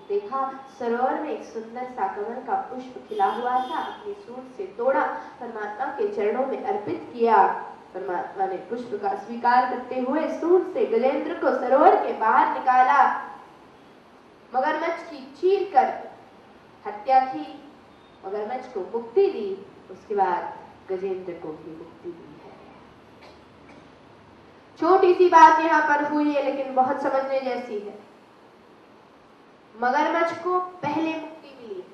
देखा सरोवर में एक सुंदर सा कमल का पुष्प खिला हुआ था। अपनी सूंड से तोड़ा, परमात्मा के चरणों में अर्पित किया। परमात्मा ने पुष्प का स्वीकार करते हुए सूंड से गजेंद्र को सरोवर के बाहर निकाला, मगरमच्छ की चीर कर हत्या की, मगरमच्छ को मुक्ति दी। उसके बाद गजेंद्र को भी मुक्ति दी है। छोटी सी बात यहाँ पर हुई है, लेकिन बहुत समझने जैसी है। मगरमच्छ को पहले मुक्ति मिली है,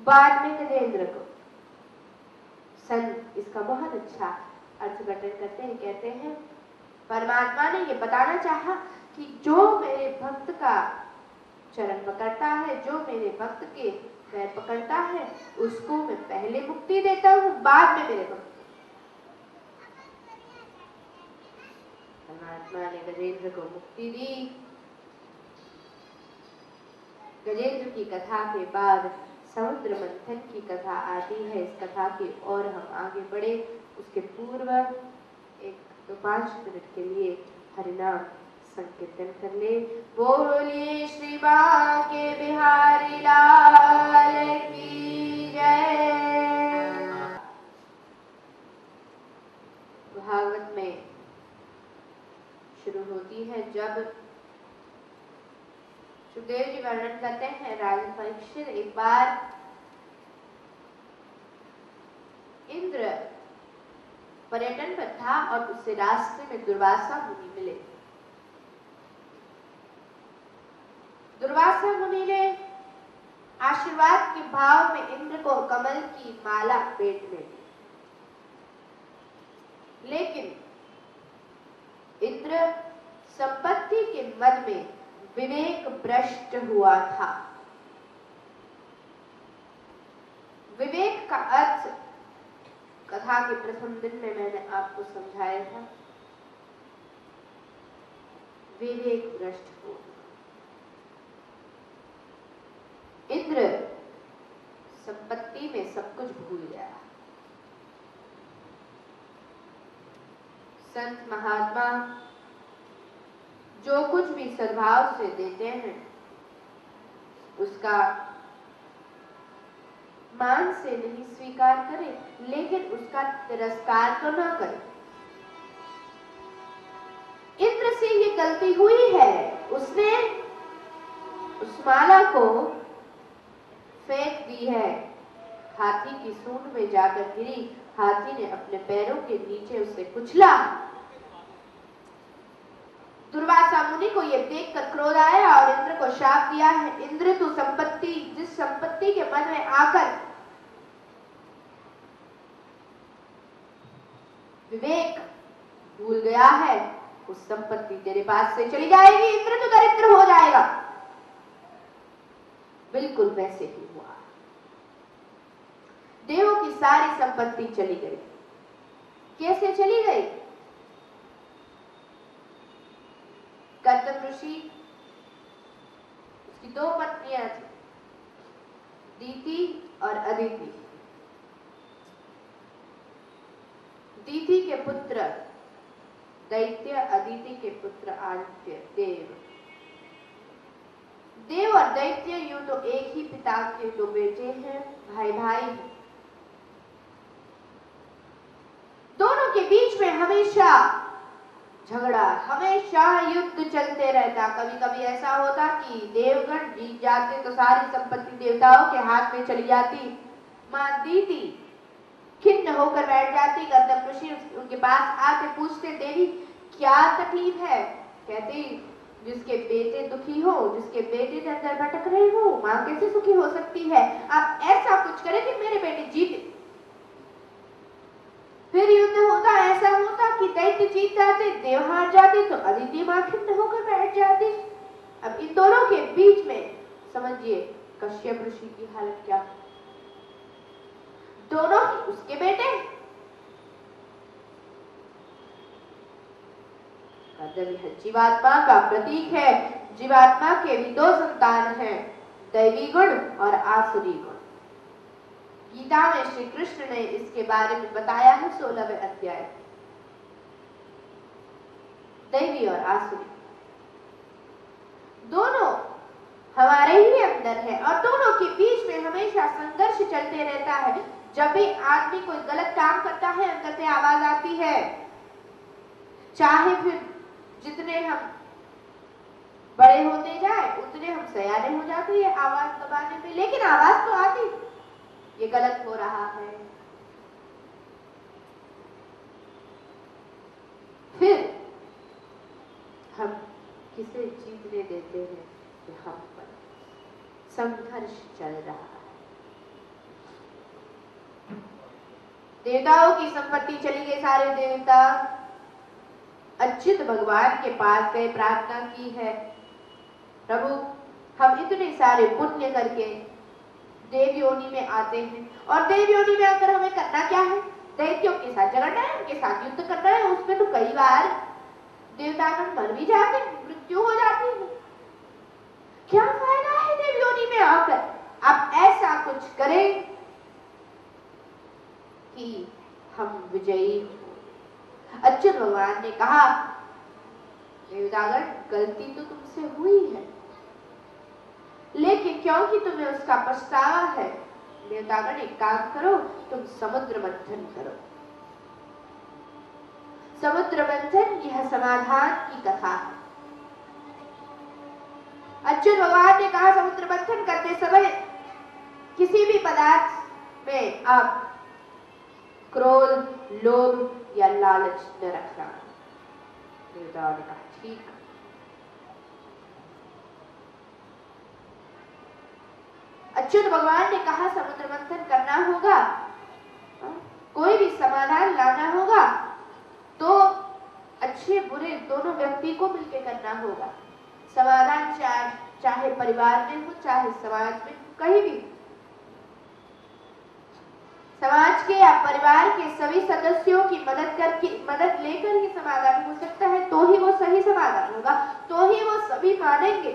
बाद में गजेंद्र को। संत इसका बहुत अच्छा अर्थघटन करते हैं, कहते हैं परमात्मा ने ये बताना चाहा कि जो मेरे भक्त का चरण पकड़ता है, जो मेरे भक्त के पैर पकड़ता है, उसको मैं पहले मुक्ति देता हूँ, बाद में मेरे भक्त। परमात्मा ने गजेंद्र को मुक्ति दी। गजेंद्र की कथा के बाद समुद्र मंथन की कथा आती है। इस कथा की ओर हम आगे बढ़े, उसके पूर्व 1-5 मिनट के लिए हरिनाम संकीर्तन कर ले। बोलिए श्री बांके बिहारी लाल की जय। भागवत में शुरू होती है जब सुखदेव जी वर्णन करते हैं, राजा परीक्षित एक बार इंद्र पर्यटन पर था और उससे रास्ते में दुर्वासा मुनि मिले। दुर्वासा मुनि ने आशीर्वाद के भाव में इंद्र को कमल की माला भेंट में दी, लेकिन इंद्र संपत्ति के मद में विवेक भ्रष्ट हुआ था। विवेक का अर्थ कथा के प्रथम दिन में मैंने आपको समझाया था। विवेक भ्रष्ट हो, इंद्र में सब कुछ भूल गया। संत महात्मा जो कुछ भी सद्भाव से देते हैं उसका मान से नहीं स्वीकार करें, लेकिन उसका तिरस्कार तो न करें। इंद्र से ये गलती हुई है, उसने उस माला को फेंक दी है, हाथी की सूंड में जाकर गिरी, हाथी ने अपने पैरों के नीचे उसे कुचला। दुर्वासा मुनि को यह देखकर क्रोध आया और इंद्र को शाप दिया है। इंद्र तू जिस संपत्ति के मन में आकर विवेक भूल गया है, उस संपत्ति तेरे पास से चली जाएगी। इंद्र तो दरिद्र हो जाएगा। बिल्कुल वैसे ही हुआ। देवों की सारी संपत्ति चली गई। कैसे चली गई? कर्दम ऋषि, उसकी 2 पत्नियां थी, दीति और अदिति। दीति के पुत्र दैत्य, अदिति के पुत्र आदित्य। देव और दैत्य यूं तो एक ही पिता के 2 बेटे हैं, भाई भाई हैं। दोनों के बीच में हमेशा झगड़ा, हमेशा युद्ध चलते रहता। कभी कभी ऐसा होता कि देवगण जीत जाते तो सारी संपत्ति देवताओं के हाथ में चली जाती। मां दीति खिन्न होकर बैठ जाती। कर्दम ऋषि उनके पास आके पूछते, देवी क्या तकलीफ है? कहती, जिसके बेटे दुखी हो, जिसके बेटे अंदर भटक रहे हो, मां कैसे सुखी हो सकती है? आप ऐसा कुछ करें कि मेरे बेटे जीते। फिर युद्ध होता, ऐसा होता कि दैत्य जीत जाते, देव हार जाते, तो अदिति मां खिन्न होकर बैठ जाती। अब इन दोनों के बीच में समझिए कश्यप ऋषि की हालत क्या है। दोनों ही उसके बेटे। जीवात्मा का प्रतीक है। जीवात्मा के भी 2 संतान हैं, दैवी गुण और आसुरी गुण। गीता में श्री कृष्ण ने इसके बारे में बताया है 16वें अध्याय। दैवी और आसुरी दोनों हमारे ही अंदर है और दोनों के बीच में हमेशा संघर्ष चलते रहता है। जब भी आदमी कोई गलत काम करता है, अंदर से आवाज आती है, चाहे फिर जितने हम बड़े होते जाए उतने हम सयाने हो जाते हैं आवाज दबाने में, लेकिन आवाज तो आती, ये गलत हो रहा है। फिर हम किसे जीतने देते हैं कि हम पर संघर्ष चल रहा है। देवताओं की संपत्ति चली गई। सारे देवता अच्युत भगवान के पास गए, प्रार्थना की है, प्रभु हम इतने सारे पुण्य करके देव योनि में आते हैं और देव योनि में आकर हमें करना क्या है? दैत्यों के साथ झगड़ना है, उनके साथ युद्ध करना है। उसमें तो कई बार देवतागण मर भी जाते, मृत्यु हो जाती है। क्या फायदा है देव योनि में आकर? आप ऐसा कुछ करें कि हम विजयी हो। अच्युत भगवान ने कहा, देवतागण गलती तो तुमसे हुई है, लेकिन क्योंकि तुम्हें उसका पछतावा है, देवतागण एक काम करो, तुम समुद्र मंथन करो। समुद्र मंथन यह समाधान की कथा है। अच्युत भगवान ने कहा, समुद्र मंथन करते समय किसी भी पदार्थ में आप क्रोध, लोभ या लालच न रखना। देवताओं ने कहा ठीक। अच्युत भगवान ने कहा समुद्र मंथन करना होगा, कोई भी समाधान लाना होगा तो अच्छे बुरे दोनों व्यक्ति को मिलकर करना होगा। समाधान चाहे परिवार में हो, चाहे समाज में, कहीं भी समाज के या परिवार के सभी सदस्यों की मदद लेकर ही समाधान हो सकता है, तो ही वो सही समाधान होगा, तो ही वो सभी मानेंगे।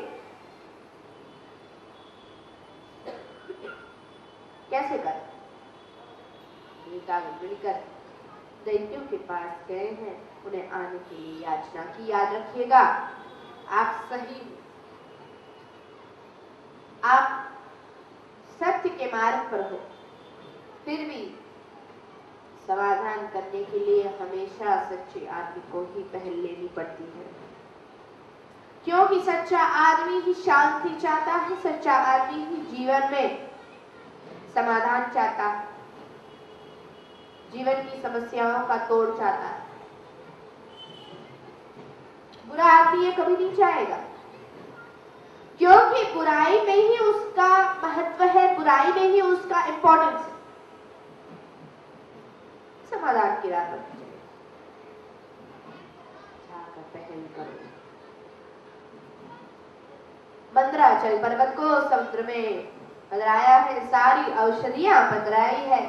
कैसे करें? देवतागण मिलकर दैत्यों के पास गए हैं, उन्हें आने के लिए याचना की। याद रखिएगा, आप सही, आप सत्य के मार्ग पर हो, फिर भी समाधान करने के लिए हमेशा सच्चे आदमी को ही पहल लेनी पड़ती है, क्योंकि सच्चा आदमी ही शांति चाहता है, सच्चा आदमी ही जीवन में समाधान चाहता है, जीवन की समस्याओं का तोड़ चाहता है। बुरा आदमी ये कभी नहीं चाहेगा, क्योंकि बुराई में ही उसका महत्व है, बुराई में ही उसका इंपॉर्टेंस है। समाधान की राह पर जाकर पहल करो। मंदराचल पर्वत को समुद्र में पधराया है, सारी औषधियां पधराई है,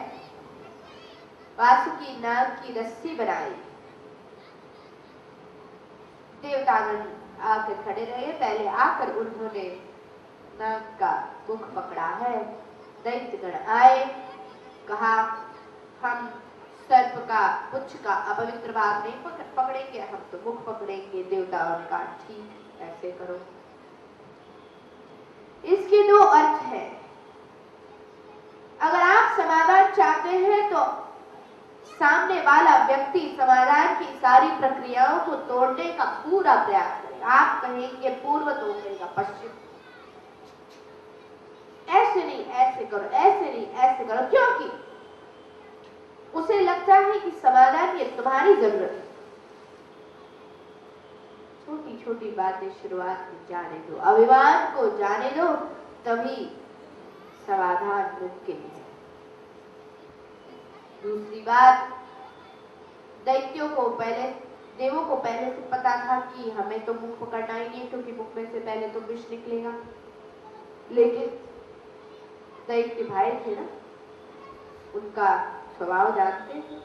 वासुकी नाग की रस्सी बनाई। देवतागण आकर खड़े रहे, पहले आकर उन्होंने नाग का मुख पकड़ा है। दैत्यगण आए, कहा हम सर्प का पुच्छ का अपवित्र भाग नहीं पकड़ेंगे, हम तो मुख पकड़ेंगे। देवताओं ने कहा ठीक, ऐसे करो। इसके दो अर्थ हैं। अगर आप समाधान चाहते हैं तो सामने वाला व्यक्ति समाधान की सारी प्रक्रियाओं को तोड़ने का पूरा प्रयास करेगा। आप कहेंगे पूर्व तो कहेगा पश्चिम, ऐसे नहीं ऐसे करो, ऐसे नहीं ऐसे करो, क्योंकि उसे लगता है कि समाधान ये तुम्हारी जरूरत है। छोटी छोटी बातें शुरुआत में जाने दो, अभिमान को जाने दो, तभी समाधान मुमकिन है। दूसरी बात, दैत्यों को पहले, देवों को पहले से पता था कि हमें तो मुख पकड़ना ही नहीं, क्योंकि मुख में से पहले तो विष निकलेगा। लेकिन दैत्य भाई थे ना, उनका स्वभाव जानते हैं।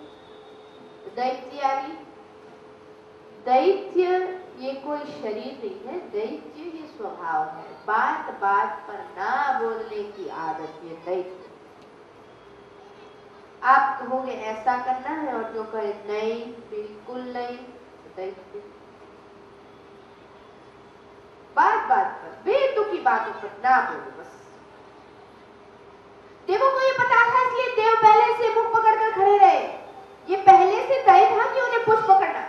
दैत्य ये कोई शरीर नहीं है, दैत्य ये स्वभाव है। बात बात पर ना बोलने की आदत ये दैत्य। आप कहोगे ऐसा करना है और जो कहे नहीं बिल्कुल नहीं, दैत्य। बात बात पर, बेतुकी बातों पर ना बोलो बस। देवों को ये पता था, इसलिए देव पहले से मुख पकड़कर खड़े रहे। ये पहले से तय था कि उन्हें पुष्प पकड़ना।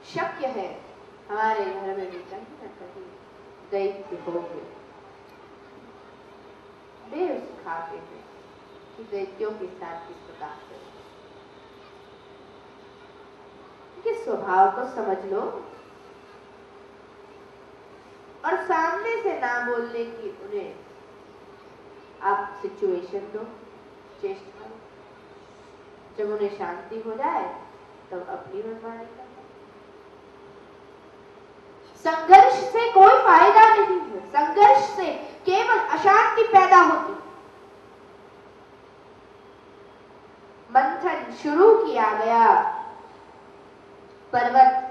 शक्य है हमारे घर में भी कहीं न कहीं दैत्य होंगे। देव सिखाते हैं कि दैत्यों के साथ किस प्रकार से, उनके स्वभाव को समझ लो और सामने से ना बोलने की उन्हें आप सिचुएशन दो, चेष्टा करो। जब उन्हें शांति हो जाए तब अपनी मनमानी करो। संघर्ष से कोई फायदा नहीं है, संघर्ष से केवल अशांति पैदा होती। मंथन शुरू किया गया, पर्वत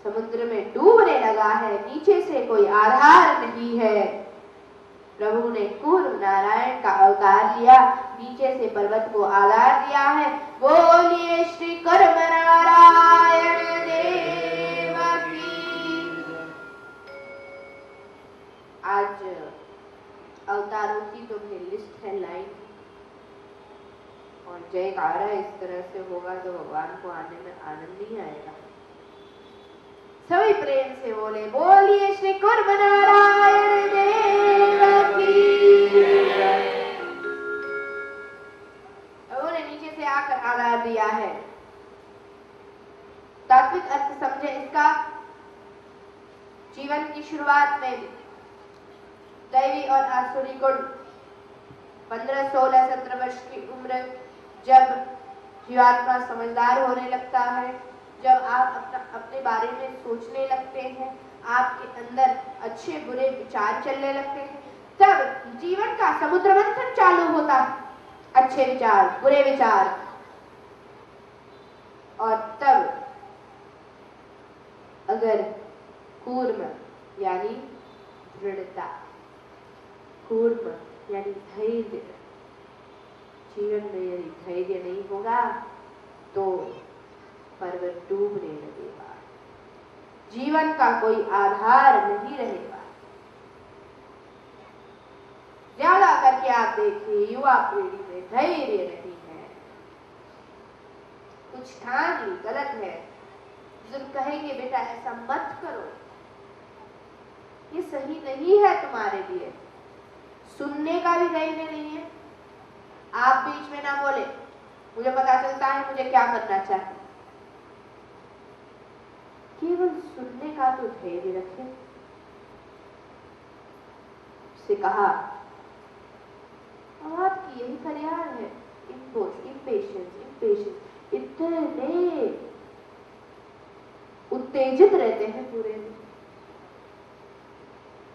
समुद्र में डूबने लगा है, नीचे से कोई आधार नहीं है। प्रभु ने कूर्म नारायण का अवतार लिया, नीचे से पर्वत को आधार दिया है। बोलिए श्री कूर्म नारायण देव की। आज अवतारों की तो मेरी लिस्ट है लाइन, और जयकारा इस तरह से होगा तो भगवान को आने में आनंद नहीं आएगा। सभी प्रेम से बोले बोलिए श्री कूर्म नारायण देव की। उन्होंने नीचे से आकर आधार दिया है। तात्विक अर्थ समझे इसका। जीवन की शुरुआत में भी दैवी और आसुरी गुण 15, 16, 17 वर्ष की उम्र, जब जीवात्मा समझदार होने लगता है, जब आप अपने बारे में सोचने लगते हैं, आपके अंदर अच्छे बुरे विचार चलने लगते हैं, तब जीवन का समुद्र मंथन चालू होता है। अच्छे विचार, बुरे विचार, और तब अगर कूर्म यानी दृढ़ता, कूर्म यानी धैर्य। जीवन में यदि धैर्य नहीं होगा तो पर्वत डूबने लगेगा, जीवन का कोई आधार नहीं रहेगा। ज्यादा करके आप देखिए युवा पीढ़ी में धैर्य नहीं है, कुछ ठान ली गलत है, बुजुर्ग कहेंगे बेटा ऐसा मत करो, ये सही नहीं है तुम्हारे लिए, सुनने का भी धैर्य नहीं है। आप बीच में ना बोले, मुझे पता चलता है मुझे क्या करना चाहिए, केवल सुनने का तो धैर्य रखें। उससे कहा आपकी यही फरियाद है, इम्पेशेंस, इतने उत्तेजित रहते हैं पूरे दिन।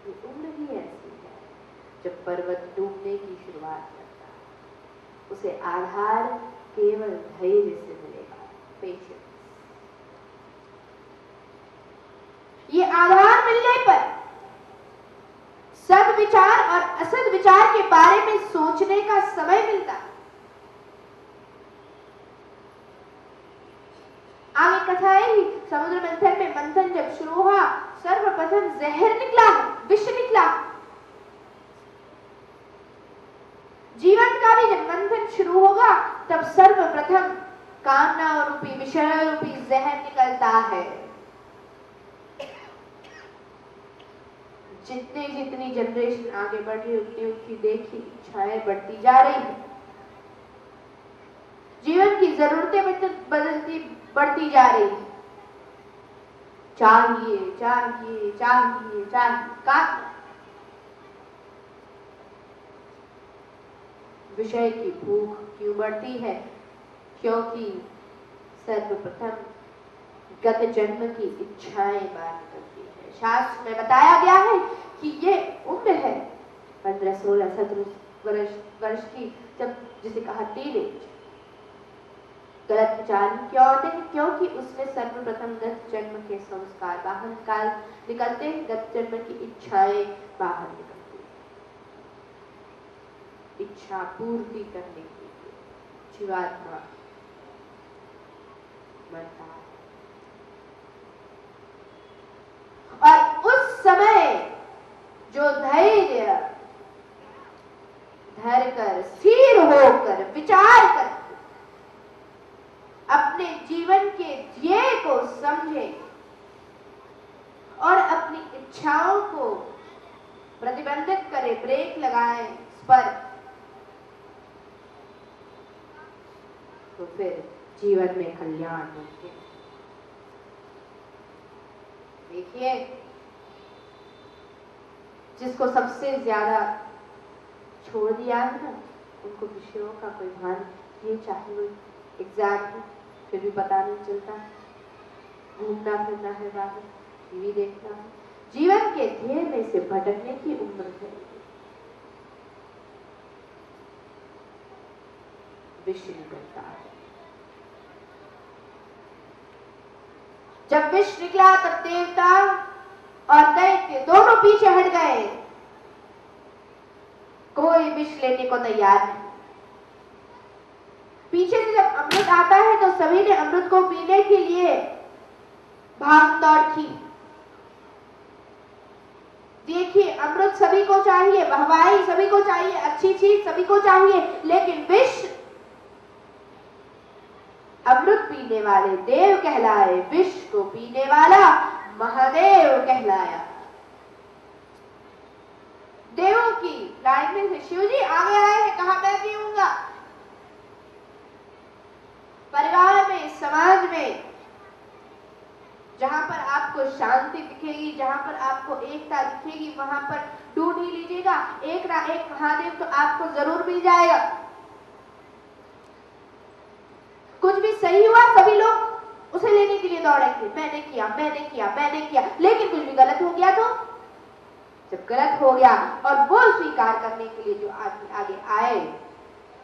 ये उम्र ही ऐसी है जब पर्वत डूबने की शुरुआत करता है, उसे आधार केवल धैर्य से मिलेगा, पेशेंस। ये आधार मिलने पर सद्विचार और असद्विचार के बारे में सोचने का समय मिलता। आगे कथा आएगी, समुद्र मंथन में मंथन जब शुरू हुआ सर्वप्रथम जहर निकला, विष निकला। जीवन का भी जब मंथन शुरू होगा तब सर्वप्रथम कामना रूपी विषय रूपी जहर निकलता है। जितनी जनरेशन आगे बढ़ रही है उतनी देखी इच्छाएं बढ़ती जा रही है, जीवन की जरूरतें बढ़ती जा रही है। चाहिए चाहिए चाहिए चाहिए का विषय की भूख क्यों बढ़ती है? क्योंकि सर्वप्रथम गत जन्म की इच्छाएं बात करती है। शास्त्र में बताया गया है कि ये उम्र है 15, 16, 17 वर्ष की, जब जिसे कहा टीनेज। गलत विचार क्यों होते हैं? क्योंकि उसमें सर्वप्रथम गत जन्म के संस्कार बाहर निकलते हैं, गत जन्म की इच्छाएं बाहर निकलती हैं। इच्छा पूर्ति करने के लिए जीवात्मा मरता है। और उस समय जो धैर्य धर कर स्थिर होकर विचार कर अपने जीवन के ध्येय को समझे और अपनी इच्छाओं को प्रतिबंधित करे, ब्रेक लगाए इस पर, तो फिर जीवन में कल्याण होते हैं। देखिए, जिसको सबसे ज्यादा छोड़ दिया है ना, उनको विषयों का कोई भान, ये चाहे वो एग्जाम है फिर भी पता नहीं चलता, घूमना फिरना है बाहर, टीवी देखना है, जीवन के ध्येय में से भटकने की उम्र है। विष निकलता है। जब विष निकला तब देवता और दैत्य दोनों पीछे हट गए, कोई विष लेने को तैयार नहीं। पीछे से जब अमृत आता है तो सभी ने अमृत को पीने के लिए भाग दौड़ की। देखिए, अमृत सभी को चाहिए, वाहवाही सभी को चाहिए, अच्छी चीज सभी को चाहिए, लेकिन विष अमृत पीने वाले देव कहलाए, विष को पीने वाला महादेव कहलाया। देवों की लाइन में से शिव जी आगे आए हैं, कहा मैं पीऊंगा। परिवार में, समाज में जहां पर आपको शांति दिखेगी, जहां पर आपको एकता दिखेगी, वहां पर ढूंढ ही लीजिएगा, एक ना एक महादेव तो आपको जरूर मिल जाएगा। कुछ भी सही हुआ सभी लोग उसे लेने के लिए दौड़ेंगे, मैंने किया मैंने किया मैंने किया, लेकिन कुछ भी गलत हो गया तो जब गलत हो गया और वो स्वीकार करने के लिए जो आगे आए,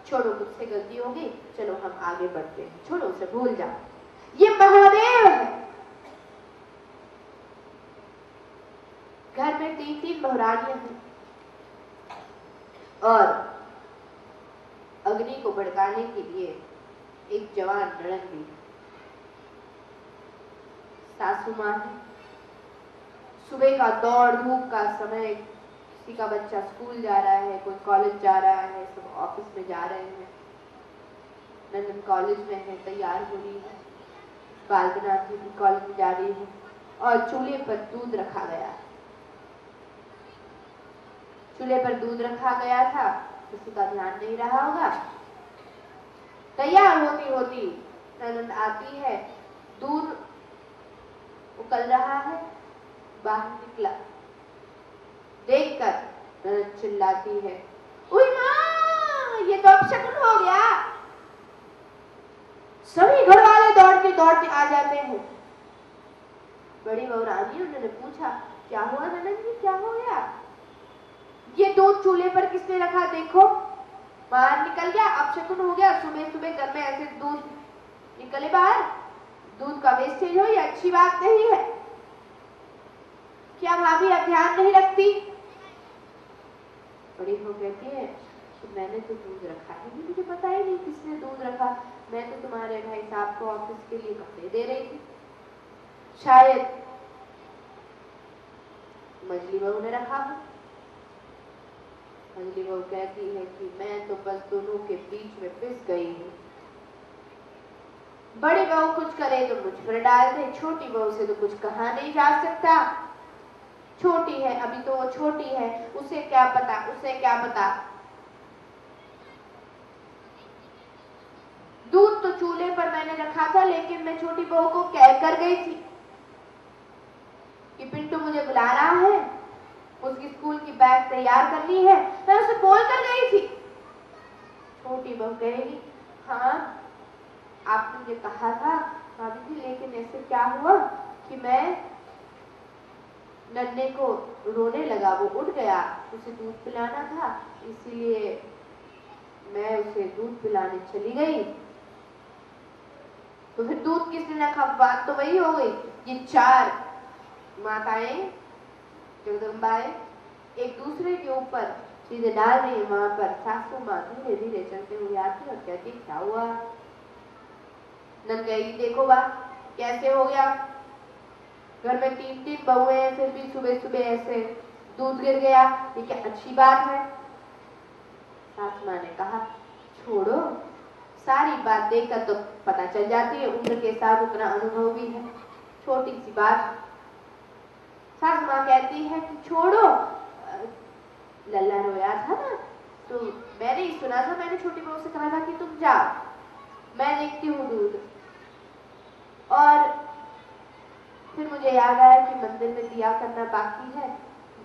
छोड़ो मुझसे गलती होगी, चलो हम आगे बढ़ते हैं, छोड़ो उसे भूल जाओ, ये महादेव है। घर में 3-3 महारानियां हैं, और अग्नि को भड़काने के लिए एक जवान नड़न भी है। सासू माँ है। सुबह का दौड़ धूप का समय, किसी का बच्चा स्कूल जा रहा है, कोई कॉलेज जा रहा है, सब ऑफिस में जा रहे हैं। नंदन कॉलेज में है, तैयार हो रही है। बालकना भी कॉलेज में जा रही है और चूल्हे पर दूध रखा गया। चूल्हे पर दूध रखा गया था, किसी का ध्यान नहीं रहा होगा। तैयार होती होती ननद आती है, दूध उकल रहा है, बाहर निकला, देखकर ननद चिल्लाती है, उई माँ, ये तो अपशकुन हो गया। सभी घर वाले दौड़ते आ जाते हैं। बड़ी बहू रानी, उन्होंने पूछा, क्या हुआ ननद जी, क्या हो गया? ये दूध चूल्हे पर किसने रखा, देखो बाहर निकल गया, अपशकुन हो गया। सुबह सुबह घर में ऐसे दूध निकले बाहर, दूध का वेस्टेज हो, ये अच्छी बात नहीं है। क्या भाभी अब ध्यान नहीं रखती? बड़ी बहू कहती है कि मैंने तो दूध रखा ही नहीं, मुझे पता ही नहीं किसने दूध रखा। मैं तो तुम्हारे भाई साहब को ऑफिस के लिए कपड़े दे रही थी, शायद मंजली बहू ने रखा हो। मंजली बहू कहती है कि मैं तो बस दोनों के बीच में पिस गई हूँ। बड़ी बहू कुछ करे तो मुझ पर डाल दे, छोटी बहू से तो कुछ कहा नहीं जा सकता। छोटी है, अभी तो वो छोटी है, उसे क्या पता, उसे क्या पता। दूध तो चूल्हे पर मैंने रखा था, लेकिन मैं छोटी बहू को कह कर गई थी कि पिंटू मुझे बुला रहा है, उसकी स्कूल की बैग तैयार करनी है, मैं उसे बोल कर गई थी। छोटी बहू कहेगी, हाँ आपने मुझे कहा था भाभी जी, लेकिन ऐसे क्या हुआ कि मैं नन्हे को रोने लगा, वो उठ गया, उसे दूध पिलाना था, इसीलिए मैं उसे दूध पिलाने चली गई। तो फिर दूध किसने रखा? बात तो वही हो गई। ये चार माताएं जगदम्बाएं एक दूसरे के ऊपर चीजें डाल रही है। वहां पर सासू माँ धीरे धीरे चलते हुए आती और कहती, क्या हुआ? नंद गई, देखो बा कैसे हो गया, घर में 3-3 बहुएं हैं, फिर भी सुबह सुबह ऐसे दूध गिर गया, ये क्या अच्छी बात है? सासू माँ ने कहा, छोड़ो, सारी बात देखकर तो पता चल जाती है, उम्र के साथ उतना अनुभव भी है, छोटी सी बात। सासू माँ कहती है कि छोड़ो, लल्ला रोया था ना, तो मैंने ही सुना था, मैंने छोटी बहू से कहा था कि तुम जाओ, मैं देखती हूँ दूध। और फिर मुझे याद आया कि मंदिर में दिया करना बाकी है,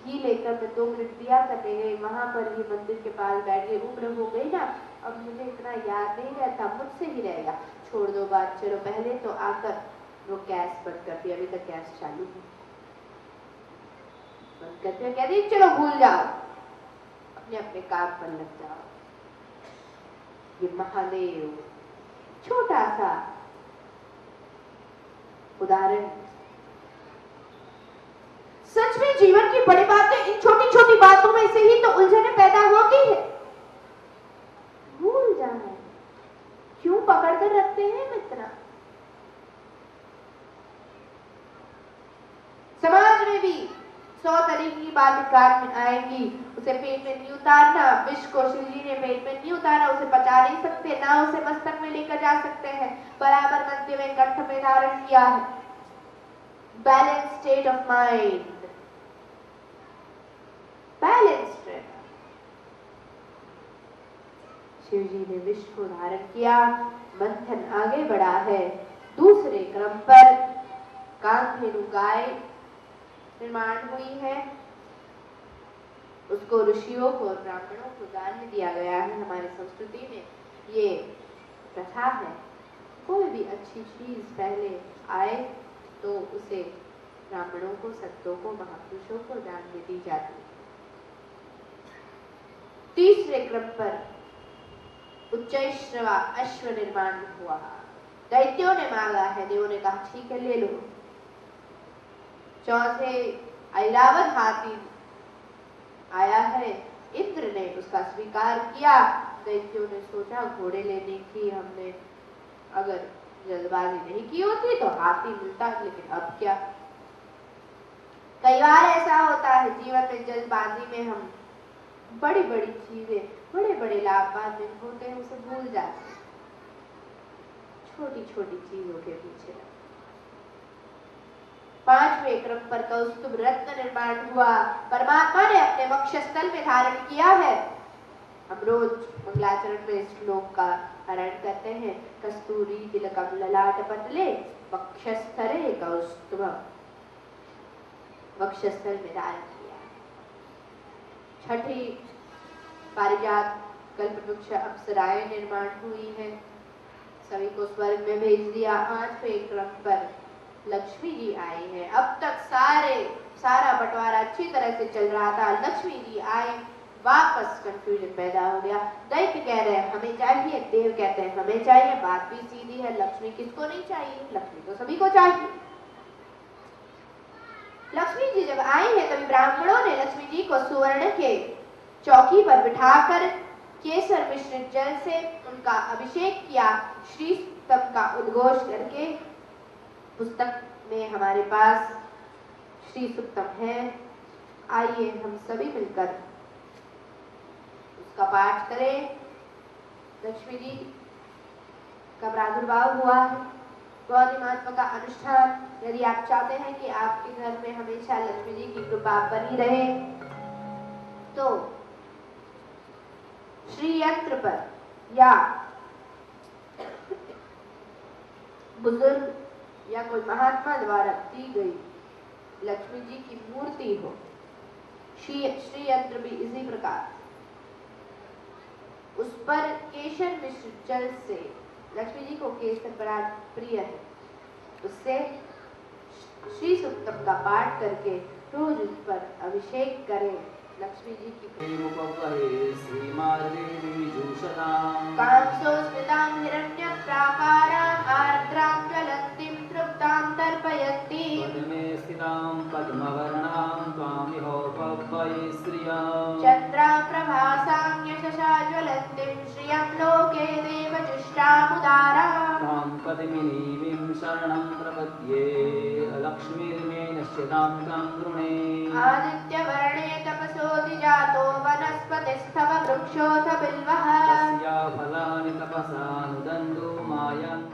घी लेकर मैं 2 मिनट दिया करने गई, वहां पर ही मंदिर के पास बैठ गई। उम्र हो गई ना, अब मुझे इतना याद नहीं रहता, मुझसे ही रहेगा, छोड़ दो बात, चलो पहले तो आकर वो गैस बंद कर दिया, अभी तक गैस चालू है, बंद करते हुए कह दी, चलो भूल जाओ, अपने अपने काम पर लग जाओ। ये महादेव छोटा सा उदाहरण। सच में जीवन की बड़ी बातें इन छोटी छोटी बातों में से ही तो उलझने पैदा होती है। भूल जाए, क्यों पकड़ कर रखते हैं मित्र? समाज में भी 100 तरीके की बातें कान में आएंगी, उसे पेट में नहीं उतारना। विष को शिव जी ने पेट में नहीं उतारा, उसे पचा नहीं सकते, ना उसे मस्तक में लेकर जा सकते हैं, बराबर मध्य में कंठ में धारण किया है। Balance state of mind, balanced रहना। शिव जी ने विष को धारण किया, मंथन आगे बढ़ा है। दूसरे क्रम पर कामधेनु गाय निर्माण हुई है, उसको ऋषियों को और ब्राह्मणों को दान में दिया गया है। हमारी संस्कृति में ये प्रथा है, कोई भी अच्छी चीज पहले आए तो उसे ब्राह्मणों को, संतों को, महापुरुषों को दान में दी जाती है। तीसरे क्रम पर उच्चैश्रवा अश्व निर्माण हुआ, दैत्यों ने मांगा है, देवों ने कहा ठीक है ले लो। चौथे ऐरावत हाथी आया है, इंद्र ने उसका स्वीकार किया। दैत्यों ने सोचा घोड़े लेने की हमने अगर जल्दबाजी नहीं की होती तो हाथी मिलता, लेकिन अब क्या। कई बार ऐसा होता है जीवन में, जल्दबाजी में हम बड़ी बड़ी चीजें, बड़े बड़े लाभ बाद में होते हैं उसे भूल जाते हैं, छोटी छोटी चीजों के पीछे। 5वें क्रम पर कौस्तुभ रत्न निर्माण हुआ, परमात्मा ने अपने वक्षस्थल में धारण किया है। हम रोज मंगलाचरण में इस श्लोक का पारायण करते हैं। कस्तूरी तिलकम ललाट पटले वक्षस्थले कौस्तुभम, वक्षस्थल में धारण किया। छठी पारिजात कल्पवृक्ष अप्सराएं निर्माण हुई है, सभी को स्वर्ग में भेज दिया। 8वें क्रम पर लक्ष्मी जी आई है। अब तक सारा बंटवारा अच्छी तरह से चल रहा था, लक्ष्मी जी आए, वापस कंफ्यूजन पैदा हो गया। दैत्य कह रहे हैं हमें चाहिए, देव कहते हैं हमें चाहिए। बात भी सीधी है, लक्ष्मी किसको नहीं चाहिए, लक्ष्मी तो सभी को चाहिए। लक्ष्मी जी जब आई है तभी ब्राह्मणों ने लक्ष्मी जी को सुवर्ण के चौकी पर बिठाकर केसर मिश्रित जल से उनका अभिषेक किया। श्री सूक्तम का उद्घोष करके, पुस्तक में हमारे पास श्री सूक्तम है, आइए हम सभी मिलकर उसका पाठ करें। लक्ष्मी जी का प्रादुर्भाव हुआ है, गौरी महत्व का अनुष्ठान। यदि आप चाहते हैं कि आपके घर में हमेशा लक्ष्मी जी की कृपा बनी रहे तो श्री यंत्र पर या बुजुर्ग या कोई महात्मा द्वारा दी गई लक्ष्मी जी की मूर्ति हो, श्री यंत्र भी इसी प्रकार, उस पर केसर मिश्र जल से, लक्ष्मी जी को केसर बड़ा प्रिय है, उससे श्री सूक्तम का पाठ करके रोज उस पर अभिषेक करें। लक्ष्मी जी की कांसोस्मितां हिरण्यप्राकाराम् आर्द्रां ज्वलन्तीं तृप्तां तर्पयन्ती पद्मे स्थितां पद्मवर्णां त्वामिहोपवये श्रियम् चन्द्रां प्रभासां यशसा ज्वलन्तीं श्रियं लोके देवजुष्टामुदाराम् तां पद्मिनीं शरणं प्रपद्ये लक्ष्मीर्मे नश्यतां तां गृणे आदित्यवर्णे तपसोऽधिजातो वनस्पतिस्तव वृक्षोऽथ बिल्वः तस्या फलानि तपसा नुदन्तु मायान्